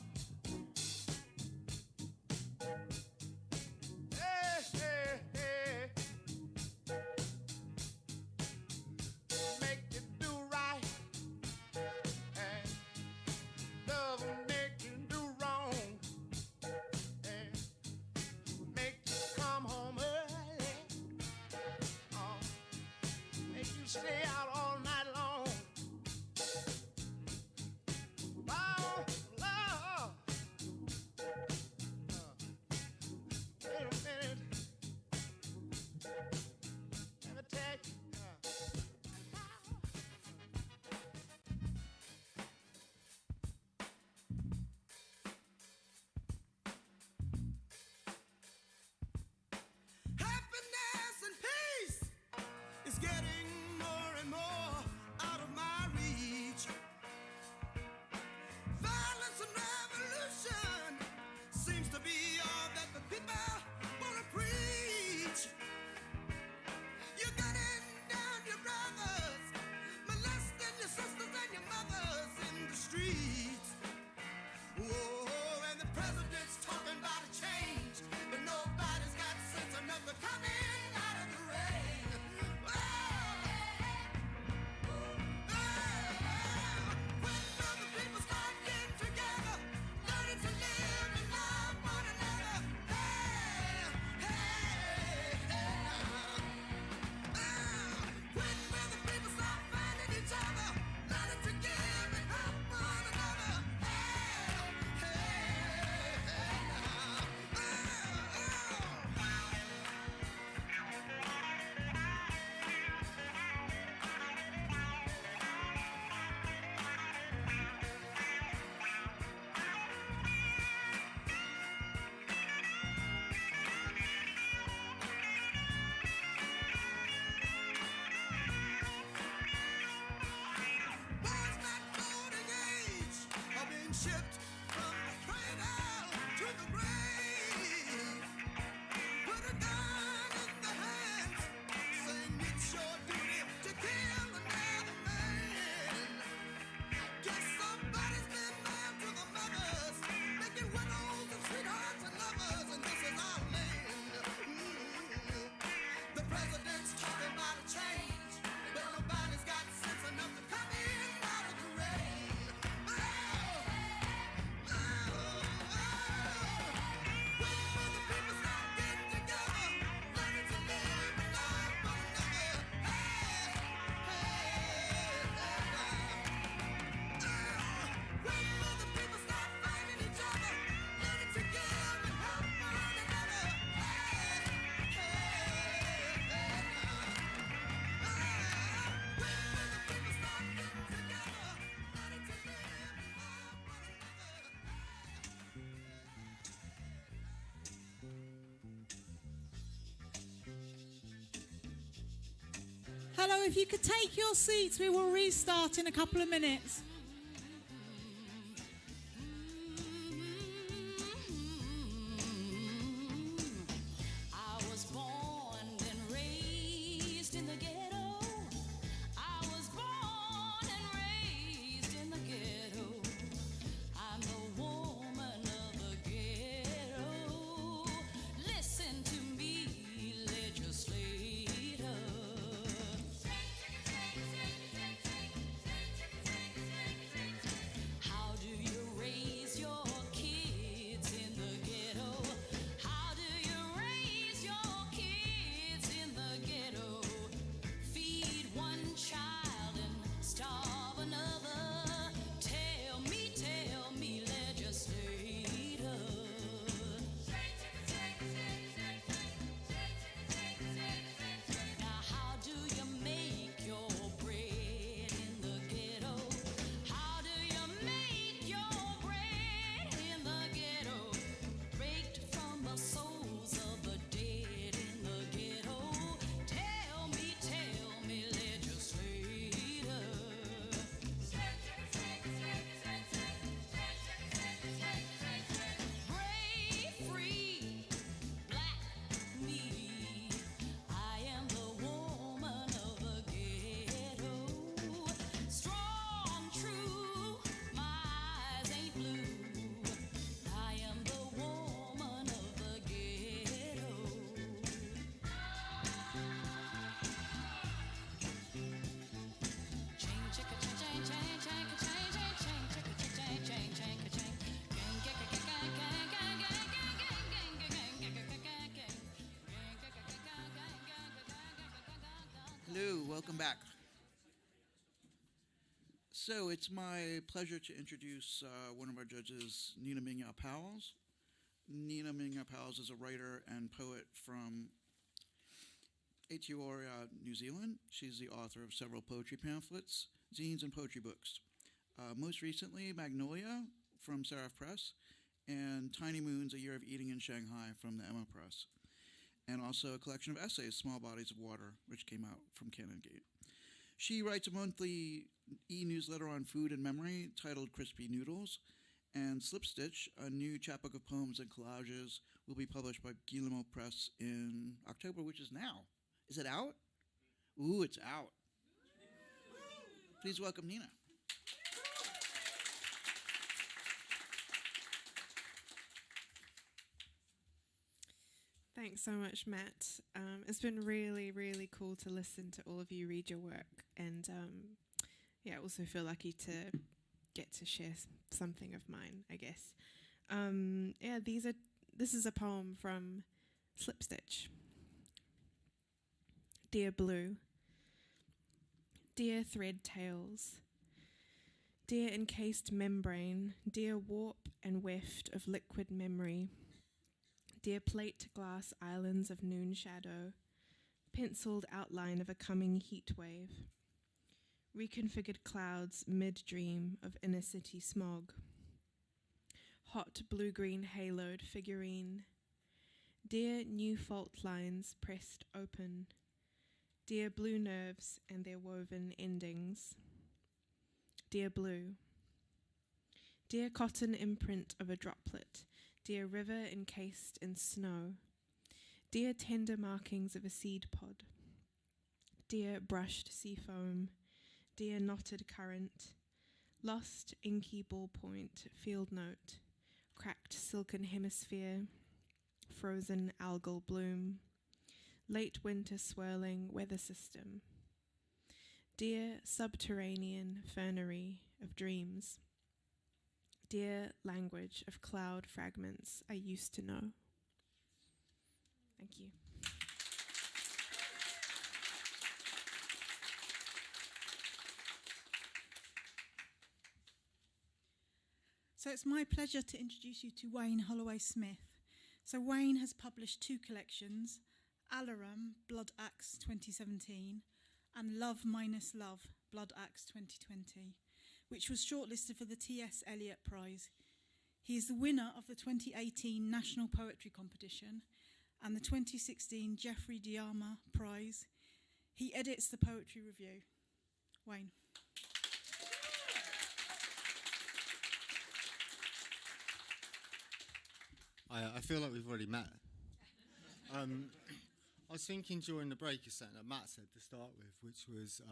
Bungalow, if you could take your seats, we will restart in a couple of minutes. Hello, welcome back. So it's my pleasure to introduce one of our judges, Nina Mingya Powles. Nina Mingya Powles is a writer and poet from Aotearoa, New Zealand. She's the author of several poetry pamphlets, zines, and poetry books. Most recently, Magnolia from Seraph Press, and Tiny Moons, A Year of Eating in Shanghai from the Emma Press. And also a collection of essays, Small Bodies of Water, which came out from Canongate. She writes a monthly e-newsletter on food and memory titled Crispy Noodles, and Slipstitch, a new chapbook of poems and collages, will be published by Guillemot Press in October, which is now. Is it out? Ooh, it's out. Please welcome Nina. Thanks so much, Matt. It's been really, really cool to listen to all of you read your work, and I also feel lucky to get to share something of mine, I guess. This is a poem from Slipstitch. Dear Blue, dear thread tails, dear encased membrane, dear warp and weft of liquid memory, dear plate glass islands of noon shadow, penciled outline of a coming heat wave, reconfigured clouds mid-dream of inner city smog, hot blue-green haloed figurine, dear new fault lines pressed open, dear blue nerves and their woven endings, dear blue, dear cotton imprint of a droplet, dear river encased in snow, dear tender markings of a seed pod, dear brushed sea foam, dear knotted current, lost inky ballpoint field note, cracked silken hemisphere, frozen algal bloom, late winter swirling weather system, dear subterranean fernery of dreams, dear language of cloud fragments I used to know. Thank you. So it's my pleasure to introduce you to Wayne Holloway-Smith. So Wayne has published two collections, Alarum, Blood Axe 2017, and Love Minus Love, Blood Axe 2020, which was shortlisted for the T.S. Eliot Prize. He is the winner of the 2018 National Poetry Competition and the 2016 Geoffrey Diarma Prize. He edits the poetry review. Wayne. I feel like we've already met. I was thinking during the break of something that Matt said to start with, which was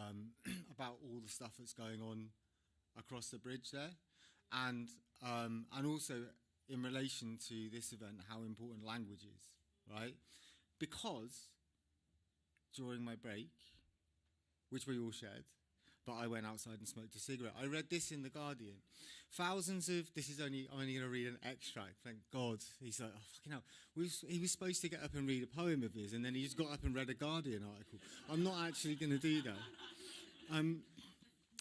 about all the stuff that's going on across the bridge there, and also in relation to this event, how important language is, right? Because during my break, which we all shared, but I went outside and smoked a cigarette, I read this in The Guardian. Thousands of, I'm only going to read an extract, thank God. He's like, oh, fucking hell. He was supposed to get up and read a poem of his, and then he just got up and read a Guardian article. I'm not actually going to do that.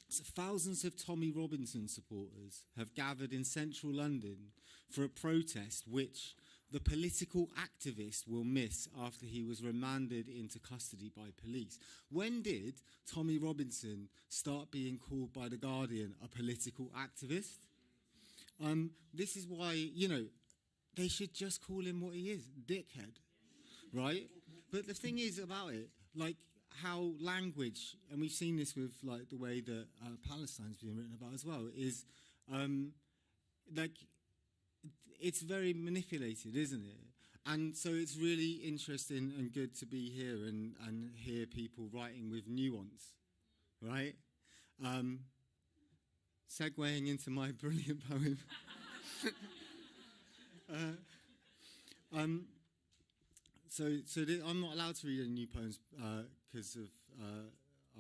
So thousands of Tommy Robinson supporters have gathered in central London for a protest which the political activist will miss after he was remanded into custody by police. When did Tommy Robinson start being called by The Guardian a political activist? This is why, they should just call him what he is, dickhead, right? But the thing is about it, like how language, and we've seen this with like the way that Palestine's being written about as well, is like it's very manipulated, isn't it? And so it's really interesting and good to be here and hear people writing with nuance, right? Segueing into my brilliant poem. I'm not allowed to read any new poems because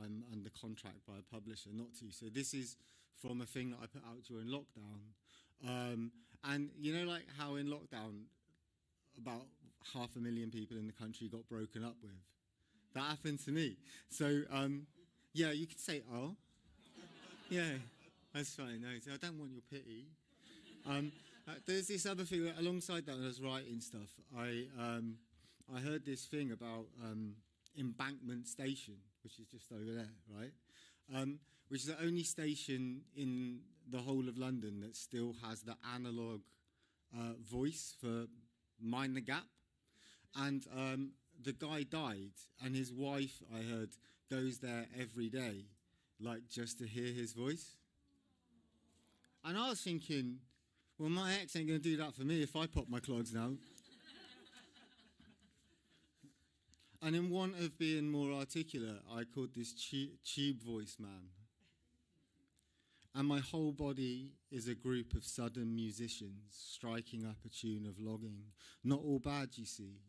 I'm under contract by a publisher not to. So this is from a thing that I put out during lockdown. And like how in lockdown about 500,000 people in the country got broken up with? That happened to me. So, yeah, you could say, oh. Yeah, that's fine. No, I don't want your pity. There's this other thing, alongside that, when I was writing stuff, I heard this thing about Embankment Station, which is just over there, right? Which is the only station in the whole of London that still has the analogue voice for Mind the Gap. And the guy died, and his wife, I heard, goes there every day, like just to hear his voice. And I was thinking, well, my ex ain't going to do that for me if I pop my clogs now. And in want of being more articulate, I called this tube voice man. And my whole body is a group of sudden musicians striking up a tune of logging. Not all bad, you see.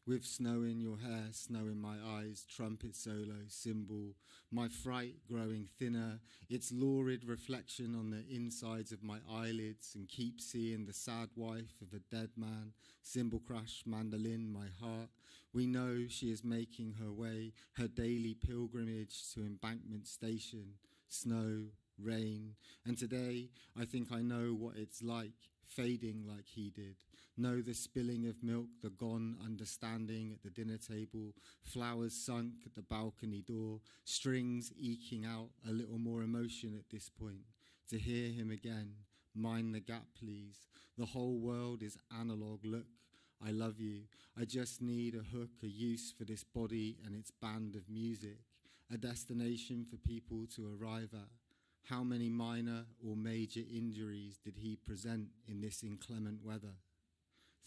With snow in your hair, snow in my eyes, trumpet solo, cymbal, my fright growing thinner, its lurid reflection on the insides of my eyelids, and keep seeing the sad wife of a dead man, cymbal crash, mandolin, my heart. We know she is making her way, her daily pilgrimage to Embankment Station, snow, rain, and today I think I know what it's like, fading like he did. Know the spilling of milk, the gone understanding at the dinner table, flowers sunk at the balcony door, strings eking out a little more emotion at this point. To hear him again, mind the gap please. The whole world is analog, look, I love you. I just need a hook, a use for this body and its band of music, a destination for people to arrive at. How many minor or major injuries did he present in this inclement weather?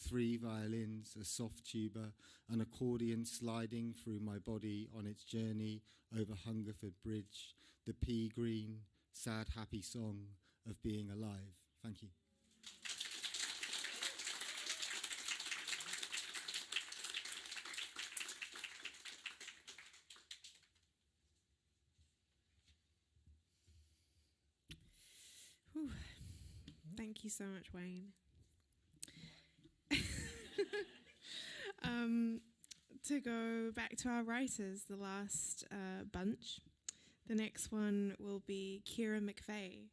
3 violins, a soft tuba, an accordion sliding through my body on its journey over Hungerford Bridge, the pea green, sad, happy song of being alive. Thank you. Whew. Thank you so much, Wayne. To go back to our writers, the last bunch, the next one will be Kira McVeigh.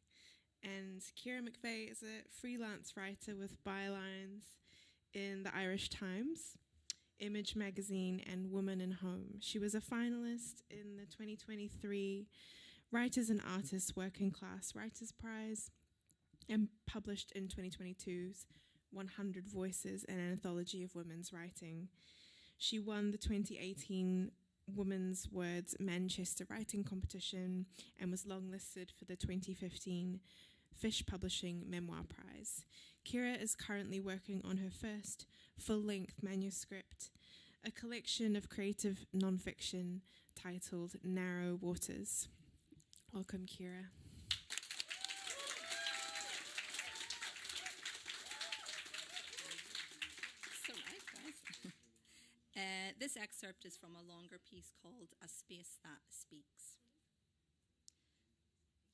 And Kira McVeigh is a freelance writer with bylines in the Irish Times, Image Magazine, and Woman in Home. She was a finalist in the 2023 Writers and Artists Working Class Writers Prize and published in 2022's 100 Voices, an anthology of women's writing. She won the 2018 Women's Words Manchester Writing Competition and was longlisted for the 2015 Fish Publishing Memoir Prize. Kira is currently working on her first full-length manuscript, a collection of creative non-fiction titled Narrow Waters. Welcome, Kira. So nice, guys. This excerpt is from a longer piece called A Space That Speaks.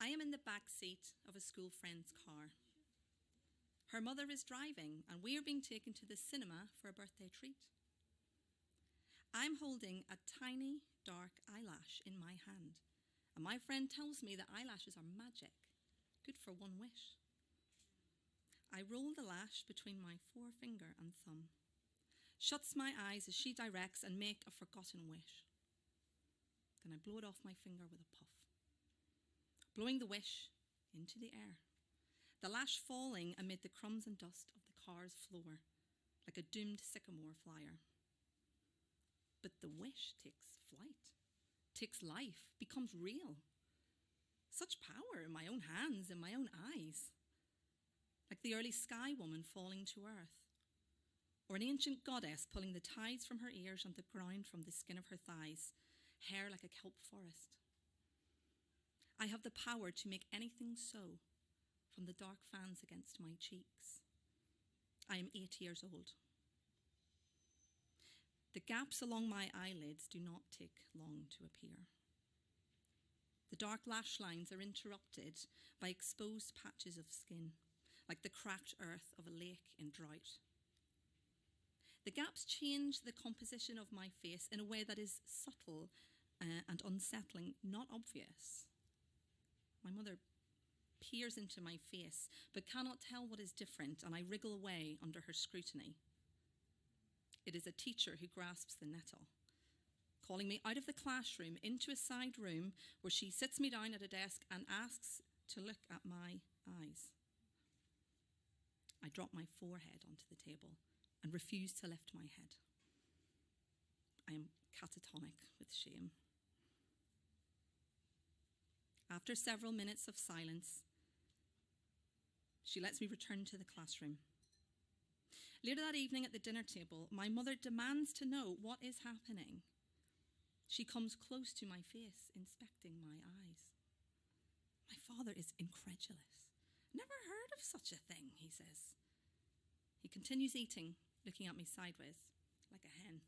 I am in the back seat of a school friend's car. Her mother is driving, and we are being taken to the cinema for a birthday treat. I'm holding a tiny, dark eyelash in my hand, and my friend tells me that eyelashes are magic, good for one wish. I roll the lash between my forefinger and thumb, shuts my eyes as she directs, and make a forgotten wish. Then I blow it off my finger with a puff, blowing the wish into the air, the lash falling amid the crumbs and dust of the car's floor, like a doomed sycamore flyer. But the wish takes flight, takes life, becomes real. Such power in my own hands, in my own eyes. Like the early sky woman falling to earth, or an ancient goddess pulling the tides from her ears and the ground from the skin of her thighs, hair like a kelp forest. I have the power to make anything so, from the dark fans against my cheeks. I am 8 years old. The gaps along my eyelids do not take long to appear. The dark lash lines are interrupted by exposed patches of skin, like the cracked earth of a lake in drought. The gaps change the composition of my face in a way that is subtle and unsettling, not obvious. My mother peers into my face, but cannot tell what is different, and I wriggle away under her scrutiny. It is a teacher who grasps the nettle, calling me out of the classroom into a side room where she sits me down at a desk and asks to look at my eyes. I drop my forehead onto the table and refuse to lift my head. I am catatonic with shame. After several minutes of silence, she lets me return to the classroom. Later that evening at the dinner table, my mother demands to know what is happening. She comes close to my face, inspecting my eyes. My father is incredulous. Never heard of such a thing, he says. He continues eating, looking at me sideways, like a hen.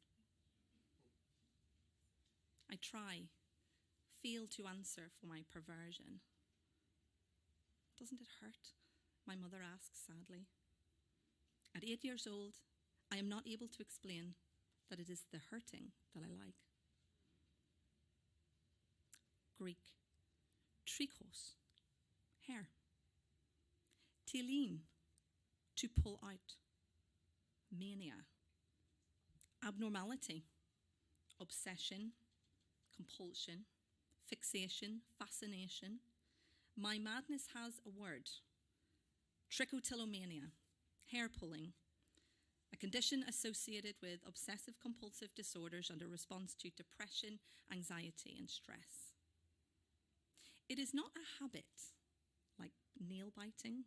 I fail to answer for my perversion. Doesn't it hurt? My mother asks sadly. At 8 years old, I am not able to explain that it is the hurting that I like. Greek, trichos, hair. Telin, to pull out. Mania, abnormality, obsession, compulsion, fixation, fascination. My madness has a word. Trichotillomania, hair pulling, a condition associated with obsessive compulsive disorders and a response to depression, anxiety, and stress. It is not a habit, like nail biting,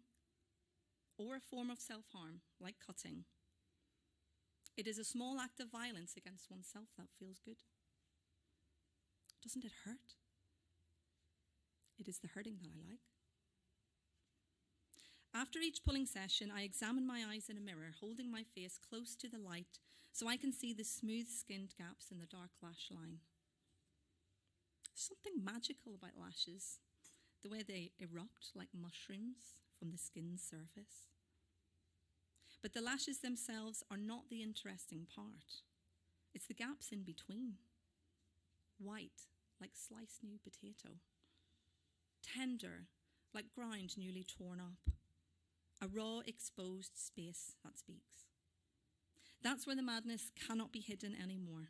or a form of self-harm, like cutting. It is a small act of violence against oneself that feels good. Doesn't it hurt? It is the hurting that I like. After each pulling session, I examine my eyes in a mirror, holding my face close to the light so I can see the smooth-skinned gaps in the dark lash line. There's something magical about lashes, the way they erupt like mushrooms from the skin's surface. But the lashes themselves are not the interesting part. It's the gaps in between. White, like sliced new potato. Tender, like ground newly torn up. A raw, exposed space that speaks. That's where the madness cannot be hidden anymore,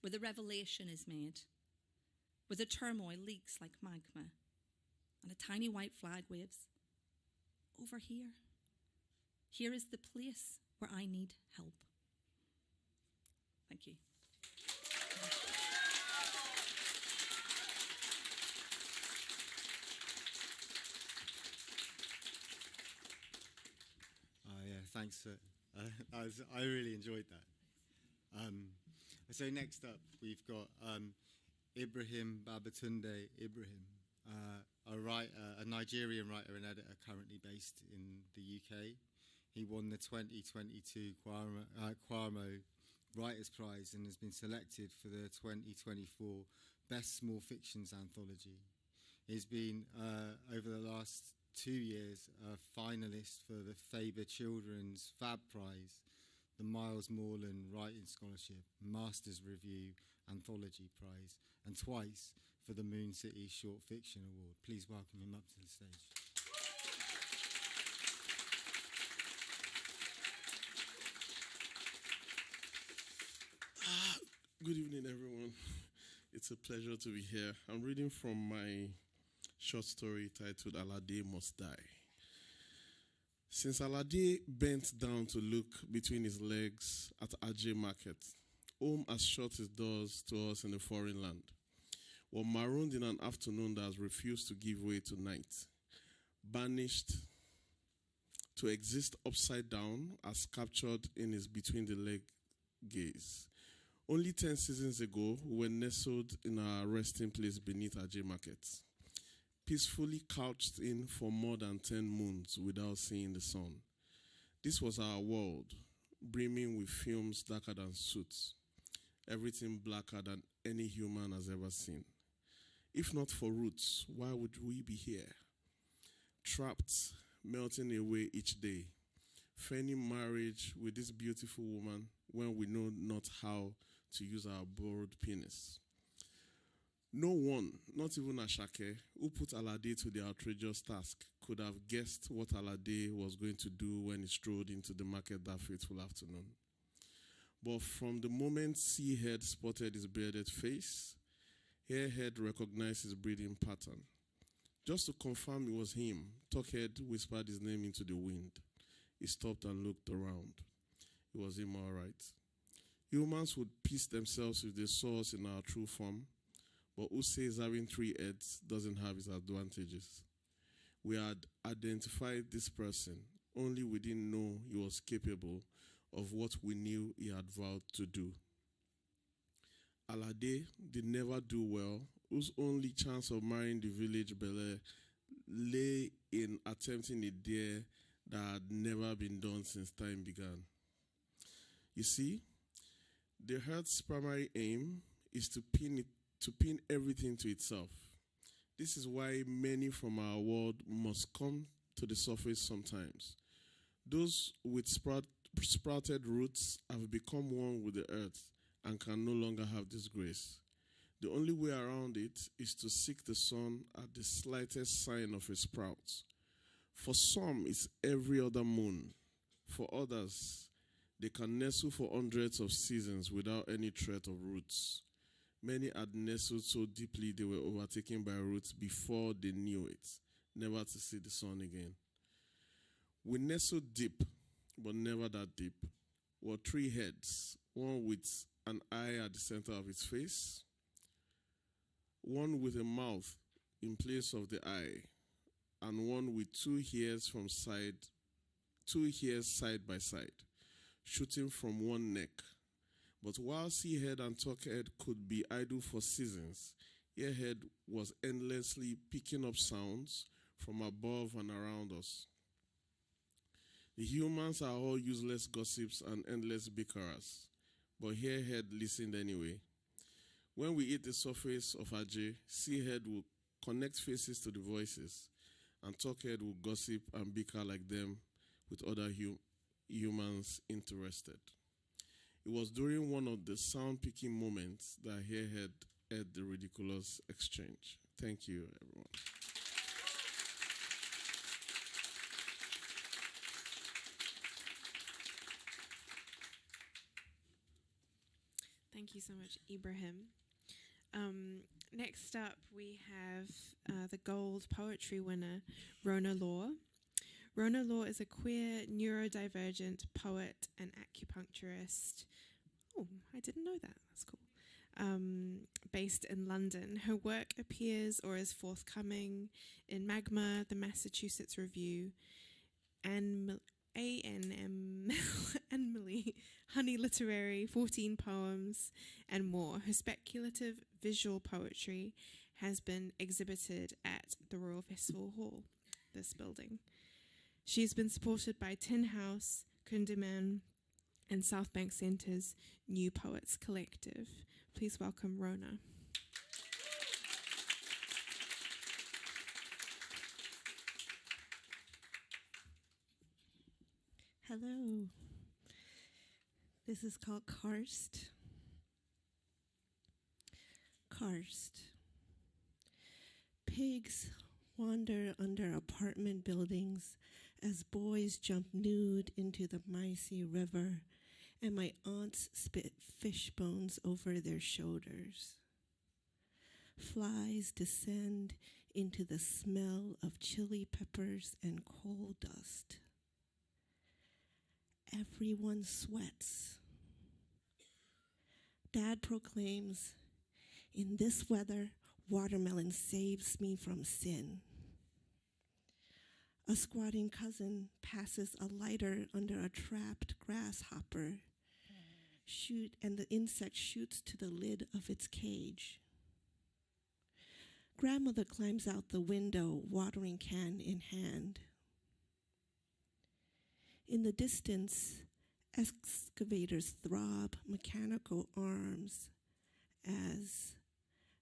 where the revelation is made, where the turmoil leaks like magma, and a tiny white flag waves. Over here. Here is the place where I need help. Thank you. thanks for. I really enjoyed that. So next up, we've got Ibrahim Babatunde Ibrahim, a Nigerian writer and editor currently based in the UK. He won the 2022 Kwamo Writers' Prize and has been selected for the 2024 Best Small Fictions Anthology. He's been, over the last 2 years, a finalist for the Faber Children's Fab Prize, the Miles Morland Writing Scholarship, Masters Review Anthology Prize, and twice for the Moon City Short Fiction Award. Please welcome him up to the stage. Good evening, everyone. It's a pleasure to be here. I'm reading from my short story titled Alade Must Die. Since Alade bent down to look between his legs at Ajay Market, home has shut its doors to us in a foreign land. We're marooned in an afternoon that has refused to give way to night, banished to exist upside down as captured in his between-the-leg gaze. Only 10 seasons ago, we were nestled in our resting place beneath Ajay Market, peacefully couched in for more than 10 moons without seeing the sun. This was our world, brimming with fumes darker than suits, everything blacker than any human has ever seen. If not for roots, why would we be here? Trapped, melting away each day, feigning marriage with this beautiful woman when we know not how to use our borrowed penis. No one, not even Ashake, who put Alade to the outrageous task, could have guessed what Alade was going to do when he strolled into the market that fateful afternoon. But from the moment Seahead spotted his bearded face, Hairhead recognized his breathing pattern. Just to confirm it was him, Talkhead whispered his name into the wind. He stopped and looked around. It was him all right. Humans would piece themselves if they saw us in our true form, but who says having 3 heads doesn't have its advantages? We had identified this person, only we didn't know he was capable of what we knew he had vowed to do. Alade did never do well, whose only chance of marrying the village belle lay in attempting a dare that had never been done since time began. You see, the herd's primary aim is to pin everything to itself. This is why many from our world must come to the surface sometimes. Those with sprouted roots have become one with the earth and can no longer have this grace. The only way around it is to seek the sun at the slightest sign of a sprout. For some, it's every other moon. For others, they can nestle for hundreds of seasons without any threat of roots. Many had nestled so deeply they were overtaken by roots before they knew it, never to see the sun again. We nestled deep, but never that deep. Were 3 heads, one with an eye at the center of its face, one with a mouth in place of the eye, and one with 2 hairs side by side, shooting from one neck. But while Seahead and Talkhead could be idle for seasons, Hairhead was endlessly picking up sounds from above and around us. The humans are all useless gossips and endless bickerers, but Hairhead listened anyway. When we hit the surface of Ajay, Seahead will connect faces to the voices, and Talkhead will gossip and bicker like them with other humans interested. It was during one of the sound-picking moments that Hairhead heard the ridiculous exchange. Thank you, everyone. Thank you so much, Ibrahim. Next up, we have the gold poetry winner, Rona Lay. Rona Lay is a queer, neurodivergent poet and acupuncturist. Oh, I didn't know that. That's cool. Based in London. Her work appears or is forthcoming in Magma, the Massachusetts Review, A.N.M. and Millie, Honey Literary, 14 poems and more. Her speculative visual poetry has been exhibited at the Royal Festival Hall, this building. She's been supported by Tin House, Kundiman, and Southbank Centre's New Poets Collective. Please welcome Rona. Hello. This is called Karst. Karst. Pigs wander under apartment buildings as boys jump nude into the Maisi River, and my aunts spit fish bones over their shoulders. Flies descend into the smell of chili peppers and coal dust. Everyone sweats. Dad proclaims, "In this weather, watermelon saves me from sin." A squatting cousin passes a lighter under a trapped grasshopper, and the insect shoots to the lid of its cage. Grandmother climbs out the window, watering can in hand. In the distance, excavators throb mechanical arms as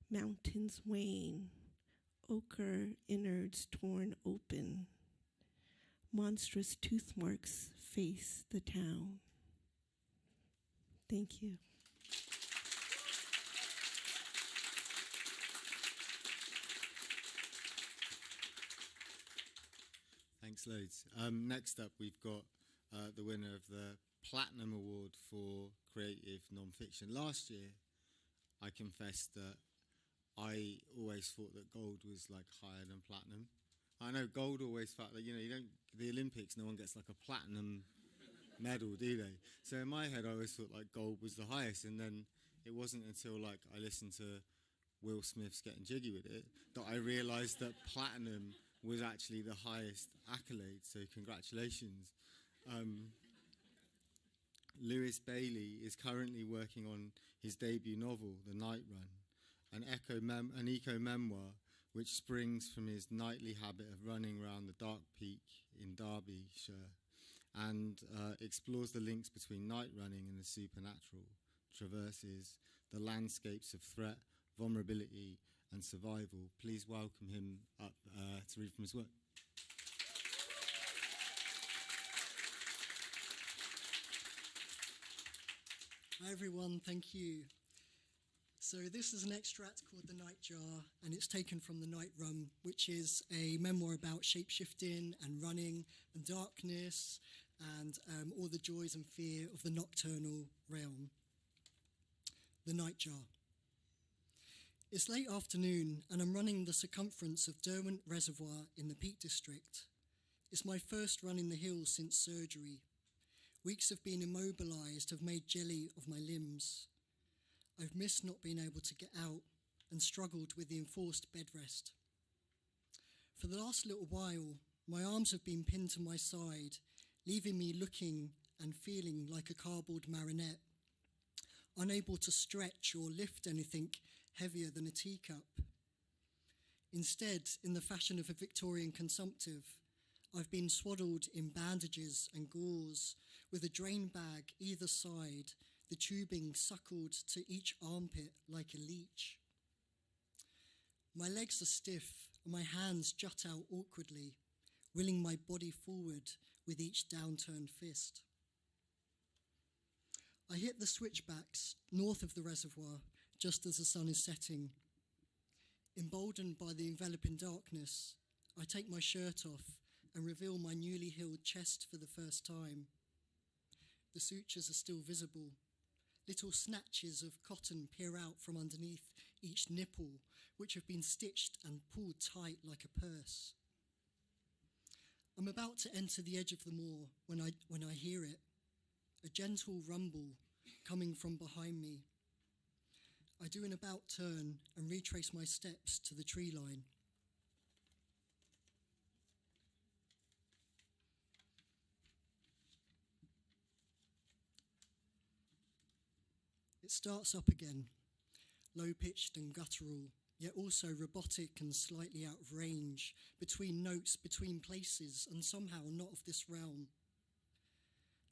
mountains wane, ochre innards torn open. Monstrous tooth marks face the town. Thank you. Thanks loads. Next up, we've got the winner of the Platinum Award for Creative Nonfiction. Last year, I confessed that I always thought that gold was like higher than platinum. I know gold always felt like, you don't, the Olympics, no one gets like a platinum medal, do they? So in my head, I always thought like gold was the highest, and then it wasn't until like I listened to Will Smith's Getting Jiggy with It that I realised that platinum was actually the highest accolade, so congratulations. Lewis Bailey is currently working on his debut novel, The Night Run, an eco-memoir which springs from his nightly habit of running around the Dark Peak in Derbyshire and explores the links between night running and the supernatural, traverses the landscapes of threat, vulnerability and survival. Please welcome him up to read from his work. Hi everyone, thank you. So this is an extract called The Night Jar, and it's taken from The Night Run, which is a memoir about shape-shifting and running and darkness and all the joys and fear of the nocturnal realm. The Night Jar. It's late afternoon, and I'm running the circumference of Derwent Reservoir in the Peak District. It's my first run in the hills since surgery. Weeks of being immobilised have made jelly of my limbs. I've missed not being able to get out and struggled with the enforced bed rest. For the last little while, my arms have been pinned to my side, leaving me looking and feeling like a cardboard marionette, unable to stretch or lift anything heavier than a teacup. Instead, in the fashion of a Victorian consumptive, I've been swaddled in bandages and gauze, with a drain bag either side, the tubing suckled to each armpit like a leech. My legs are stiff and my hands jut out awkwardly, willing my body forward with each downturned fist. I hit the switchbacks north of the reservoir just as the sun is setting. Emboldened by the enveloping darkness, I take my shirt off and reveal my newly healed chest for the first time. The sutures are still visible. Little snatches of cotton peer out from underneath each nipple, which have been stitched and pulled tight like a purse. I'm about to enter the edge of the moor when I hear it, a gentle rumble coming from behind me. I do an about turn and retrace my steps to the tree line. starts up again, low-pitched and guttural, yet also robotic and slightly out of range, between notes, between places, and somehow not of this realm.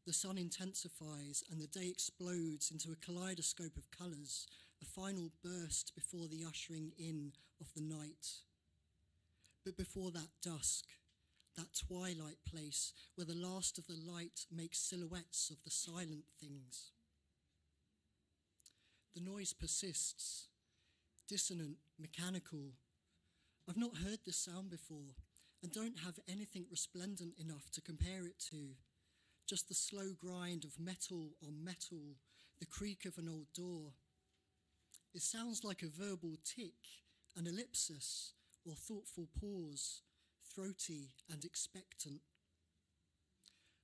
The sun intensifies and the day explodes into a kaleidoscope of colours, a final burst before the ushering in of the night. But before that dusk, that twilight place where the last of the light makes silhouettes of the silent things. The noise persists, dissonant, mechanical. I've not heard this sound before and don't have anything resplendent enough to compare it to. Just the slow grind of metal on metal, the creak of an old door. It sounds like a verbal tick, an ellipsis, or thoughtful pause, throaty and expectant.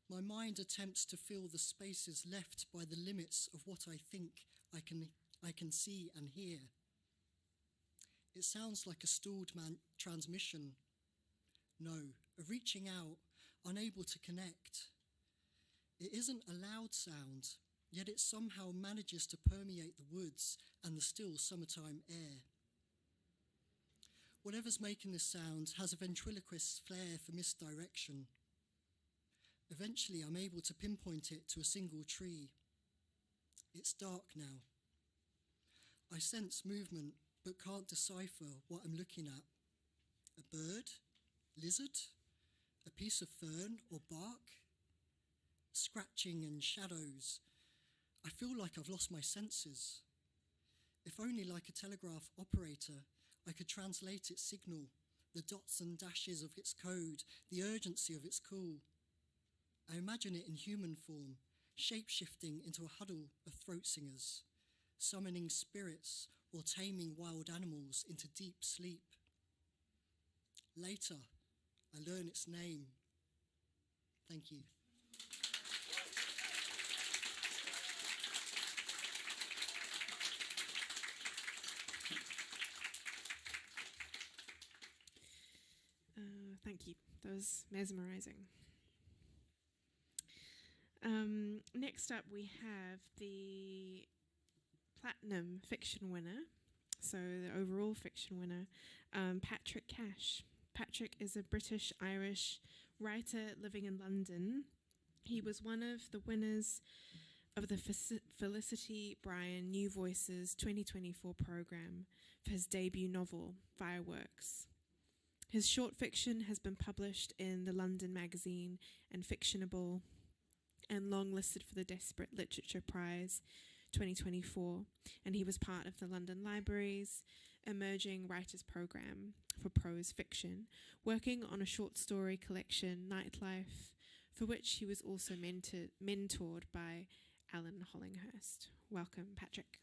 My mind attempts to fill the spaces left by the limits of what I think I can see and hear. It sounds like a stalled transmission. No, a reaching out, unable to connect. It isn't a loud sound, yet it somehow manages to permeate the woods and the still summertime air. Whatever's making this sound has a ventriloquist's flair for misdirection. Eventually, I'm able to pinpoint it to a single tree. It's dark now. I sense movement, but can't decipher what I'm looking at. A bird? Lizard? A piece of fern or bark? Scratching and shadows. I feel like I've lost my senses. If only like a telegraph operator, I could translate its signal, the dots and dashes of its code, the urgency of its call. I imagine it in human form, shape-shifting into a huddle of throat singers, summoning spirits or taming wild animals into deep sleep. Later, I learn its name. Thank you. Thank you. That was mesmerizing. Next up, we have the Platinum Fiction winner, so the overall fiction winner, Patrick Cash. Patrick is a British-Irish writer living in London. He was one of the winners of the Felicity Bryan New Voices 2024 programme for his debut novel, Fireworks. His short fiction has been published in the London Magazine and Fictionable and longlisted for the Desperate Literature Prize 2024, and he was part of the London Library's Emerging Writers Programme for prose fiction, working on a short story collection, Nightlife, for which he was also mentored by Alan Hollinghurst. Welcome, Patrick.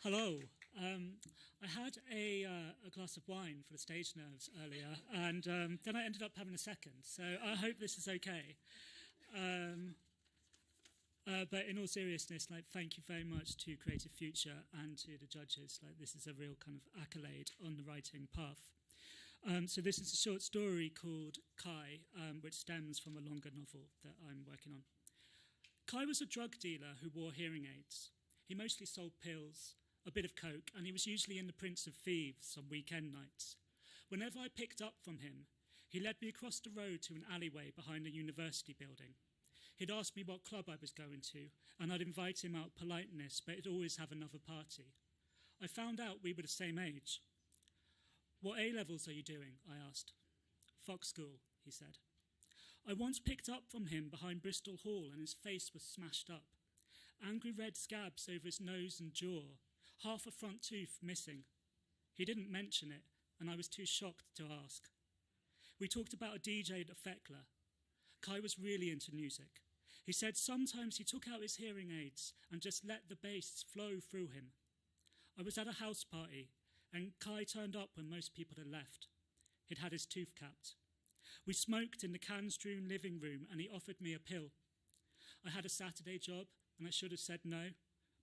Hello. I had a glass of wine for the stage nerves earlier, and then I ended up having a second, so I hope this is okay. But in all seriousness, thank you very much to Creative Future and to the judges. This is a real kind of accolade on the writing path. So this is a short story called Kai, which stems from a longer novel that I'm working on. Kai was a drug dealer who wore hearing aids. He mostly sold pills, a bit of coke, and he was usually in the Prince of Thieves on weekend nights. Whenever I picked up from him, he led me across the road to an alleyway behind a university building. He'd ask me what club I was going to, and I'd invite him out politeness, but he'd always have another party. I found out we were the same age. What A-levels are you doing? I asked. Fox School, he said. I once picked up from him behind Bristol Hall, and his face was smashed up. Angry red scabs over his nose and jaw, half a front tooth missing. He didn't mention it, and I was too shocked to ask. We talked about a DJ at Fekla. Kai was really into music. He said sometimes he took out his hearing aids and just let the bass flow through him. I was at a house party, and Kai turned up when most people had left. He'd had his tooth capped. We smoked in the can-strewn living room, and he offered me a pill. I had a Saturday job, and I should have said no,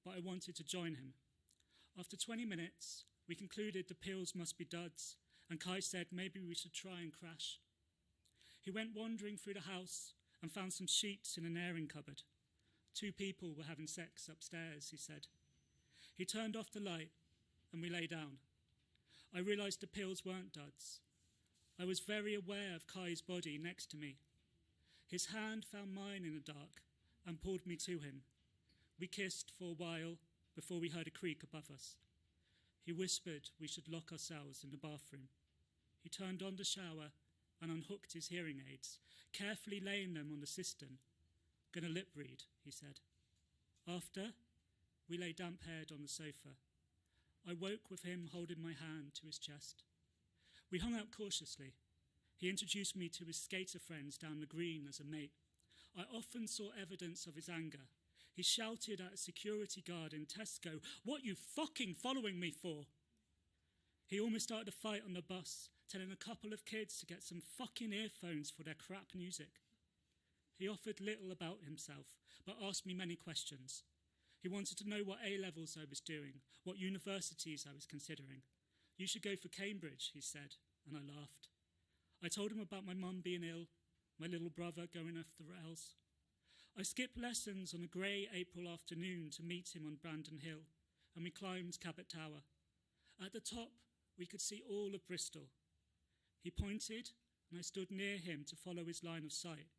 but I wanted to join him. After 20 minutes, we concluded the pills must be duds, and Kai said maybe we should try and crash. He went wandering through the house and found some sheets in an airing cupboard. 2 people were having sex upstairs, he said. He turned off the light and we lay down. I realised the pills weren't duds. I was very aware of Kai's body next to me. His hand found mine in the dark and pulled me to him. We kissed for a while before we heard a creak above us. He whispered we should lock ourselves in the bathroom. He turned on the shower and unhooked his hearing aids, carefully laying them on the cistern. "Gonna lip read," he said. After, we lay damp-haired on the sofa. I woke with him holding my hand to his chest. We hung out cautiously. He introduced me to his skater friends down the green as a mate. I often saw evidence of his anger. He shouted at a security guard in Tesco, "What you fucking following me for?" He almost started a fight on the bus, telling a couple of kids to get some fucking earphones for their crap music. He offered little about himself, but asked me many questions. He wanted to know what A-levels I was doing, what universities I was considering. "You should go for Cambridge," he said, and I laughed. I told him about my mum being ill, my little brother going off the rails. I skipped lessons on a grey April afternoon to meet him on Brandon Hill, and we climbed Cabot Tower. At the top, we could see all of Bristol. He pointed, and I stood near him to follow his line of sight.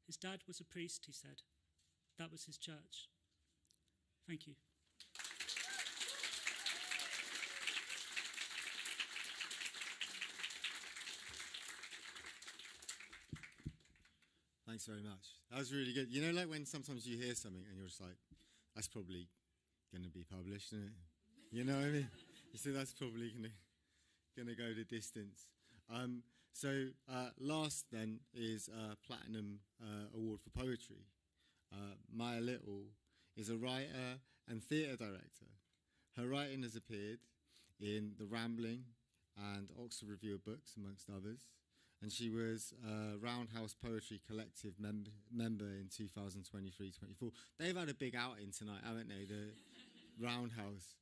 His dad was a priest, he said. That was his church. Thank you. Thanks very much. That was really good. You know, like when sometimes you hear something and you're just like, that's probably going to be published, isn't it? You know what I mean? You say that's probably going to go the distance. So last then is Platinum Award for Poetry. Maya Little is a writer and theatre director. Her writing has appeared in The Rambling and Oxford Review of Books, amongst others. And she was Roundhouse Poetry Collective member in 2023-24. They've had a big outing tonight, haven't they? The Roundhouse.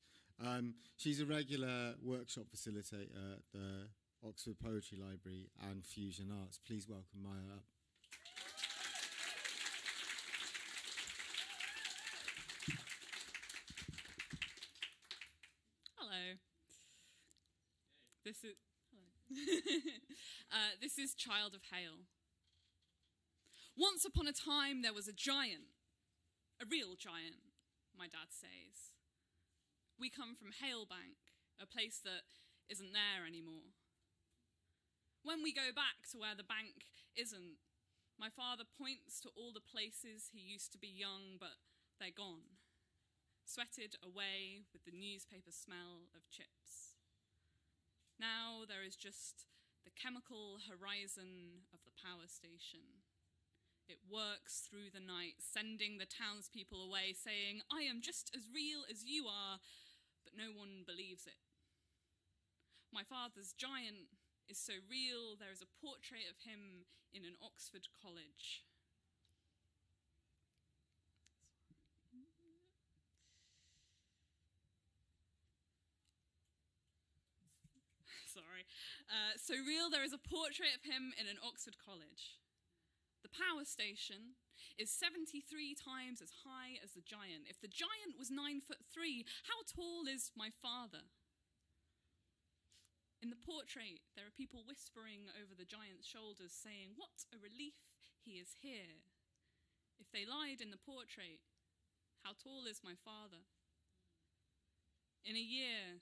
She's a regular workshop facilitator at the Oxford Poetry Library and Fusion Arts. Please welcome Maya up. Hello. This is Child of Hale. Once upon a time there was a giant, a real giant, my dad says. We come from Halebank, a place that isn't there anymore. When we go back to where the bank isn't, my father points to all the places he used to be young, but they're gone, sweated away with the newspaper smell of chips. Now there is just the chemical horizon of the power station. It works through the night, sending the townspeople away, saying, "I am just as real as you are," but no one believes it. My father's giant is so real, there is a portrait of him in an Oxford college. Sorry. So real, there is a portrait of him in an Oxford college. The power station is 73 times as high as the giant. If the giant was 9'3", how tall is my father? In the portrait, there are people whispering over the giant's shoulders, saying, "What a relief he is here." If they lied in the portrait, how tall is my father? In a year,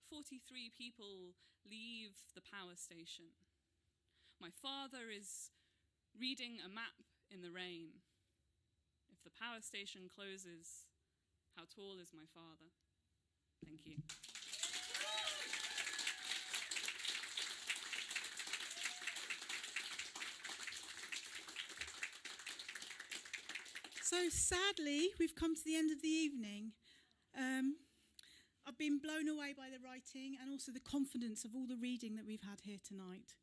43 people leave the power station. My father is reading a map in the rain. If the power station closes, how tall is my father? Thank you. So sadly, we've come to the end of the evening. I've been blown away by the writing and also the confidence of all the reading that we've had here tonight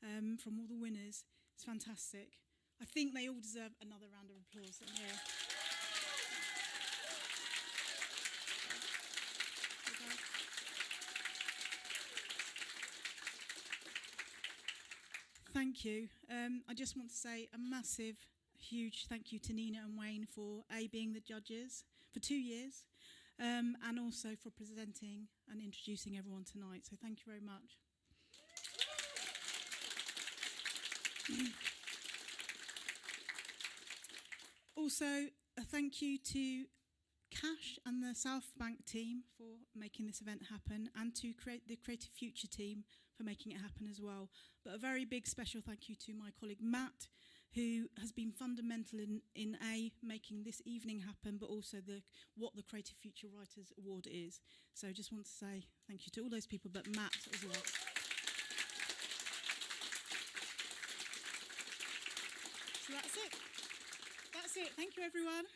from all the winners. It's fantastic. I think they all deserve another round of applause. thank you. I just want to say a massive, huge thank you to Nina and Wayne for being the judges for 2 years, and also for presenting and introducing everyone tonight. So thank you very much. Also, a thank you to Cash and the Southbank team for making this event happen, and to the Creative Future team for making it happen as well. But a very big special thank you to my colleague Matt, who has been fundamental in making this evening happen, but also what the Creative Future Writers Award is. So just want to say thank you to all those people, but Matt as well. So that's it. That's it. Thank you, everyone.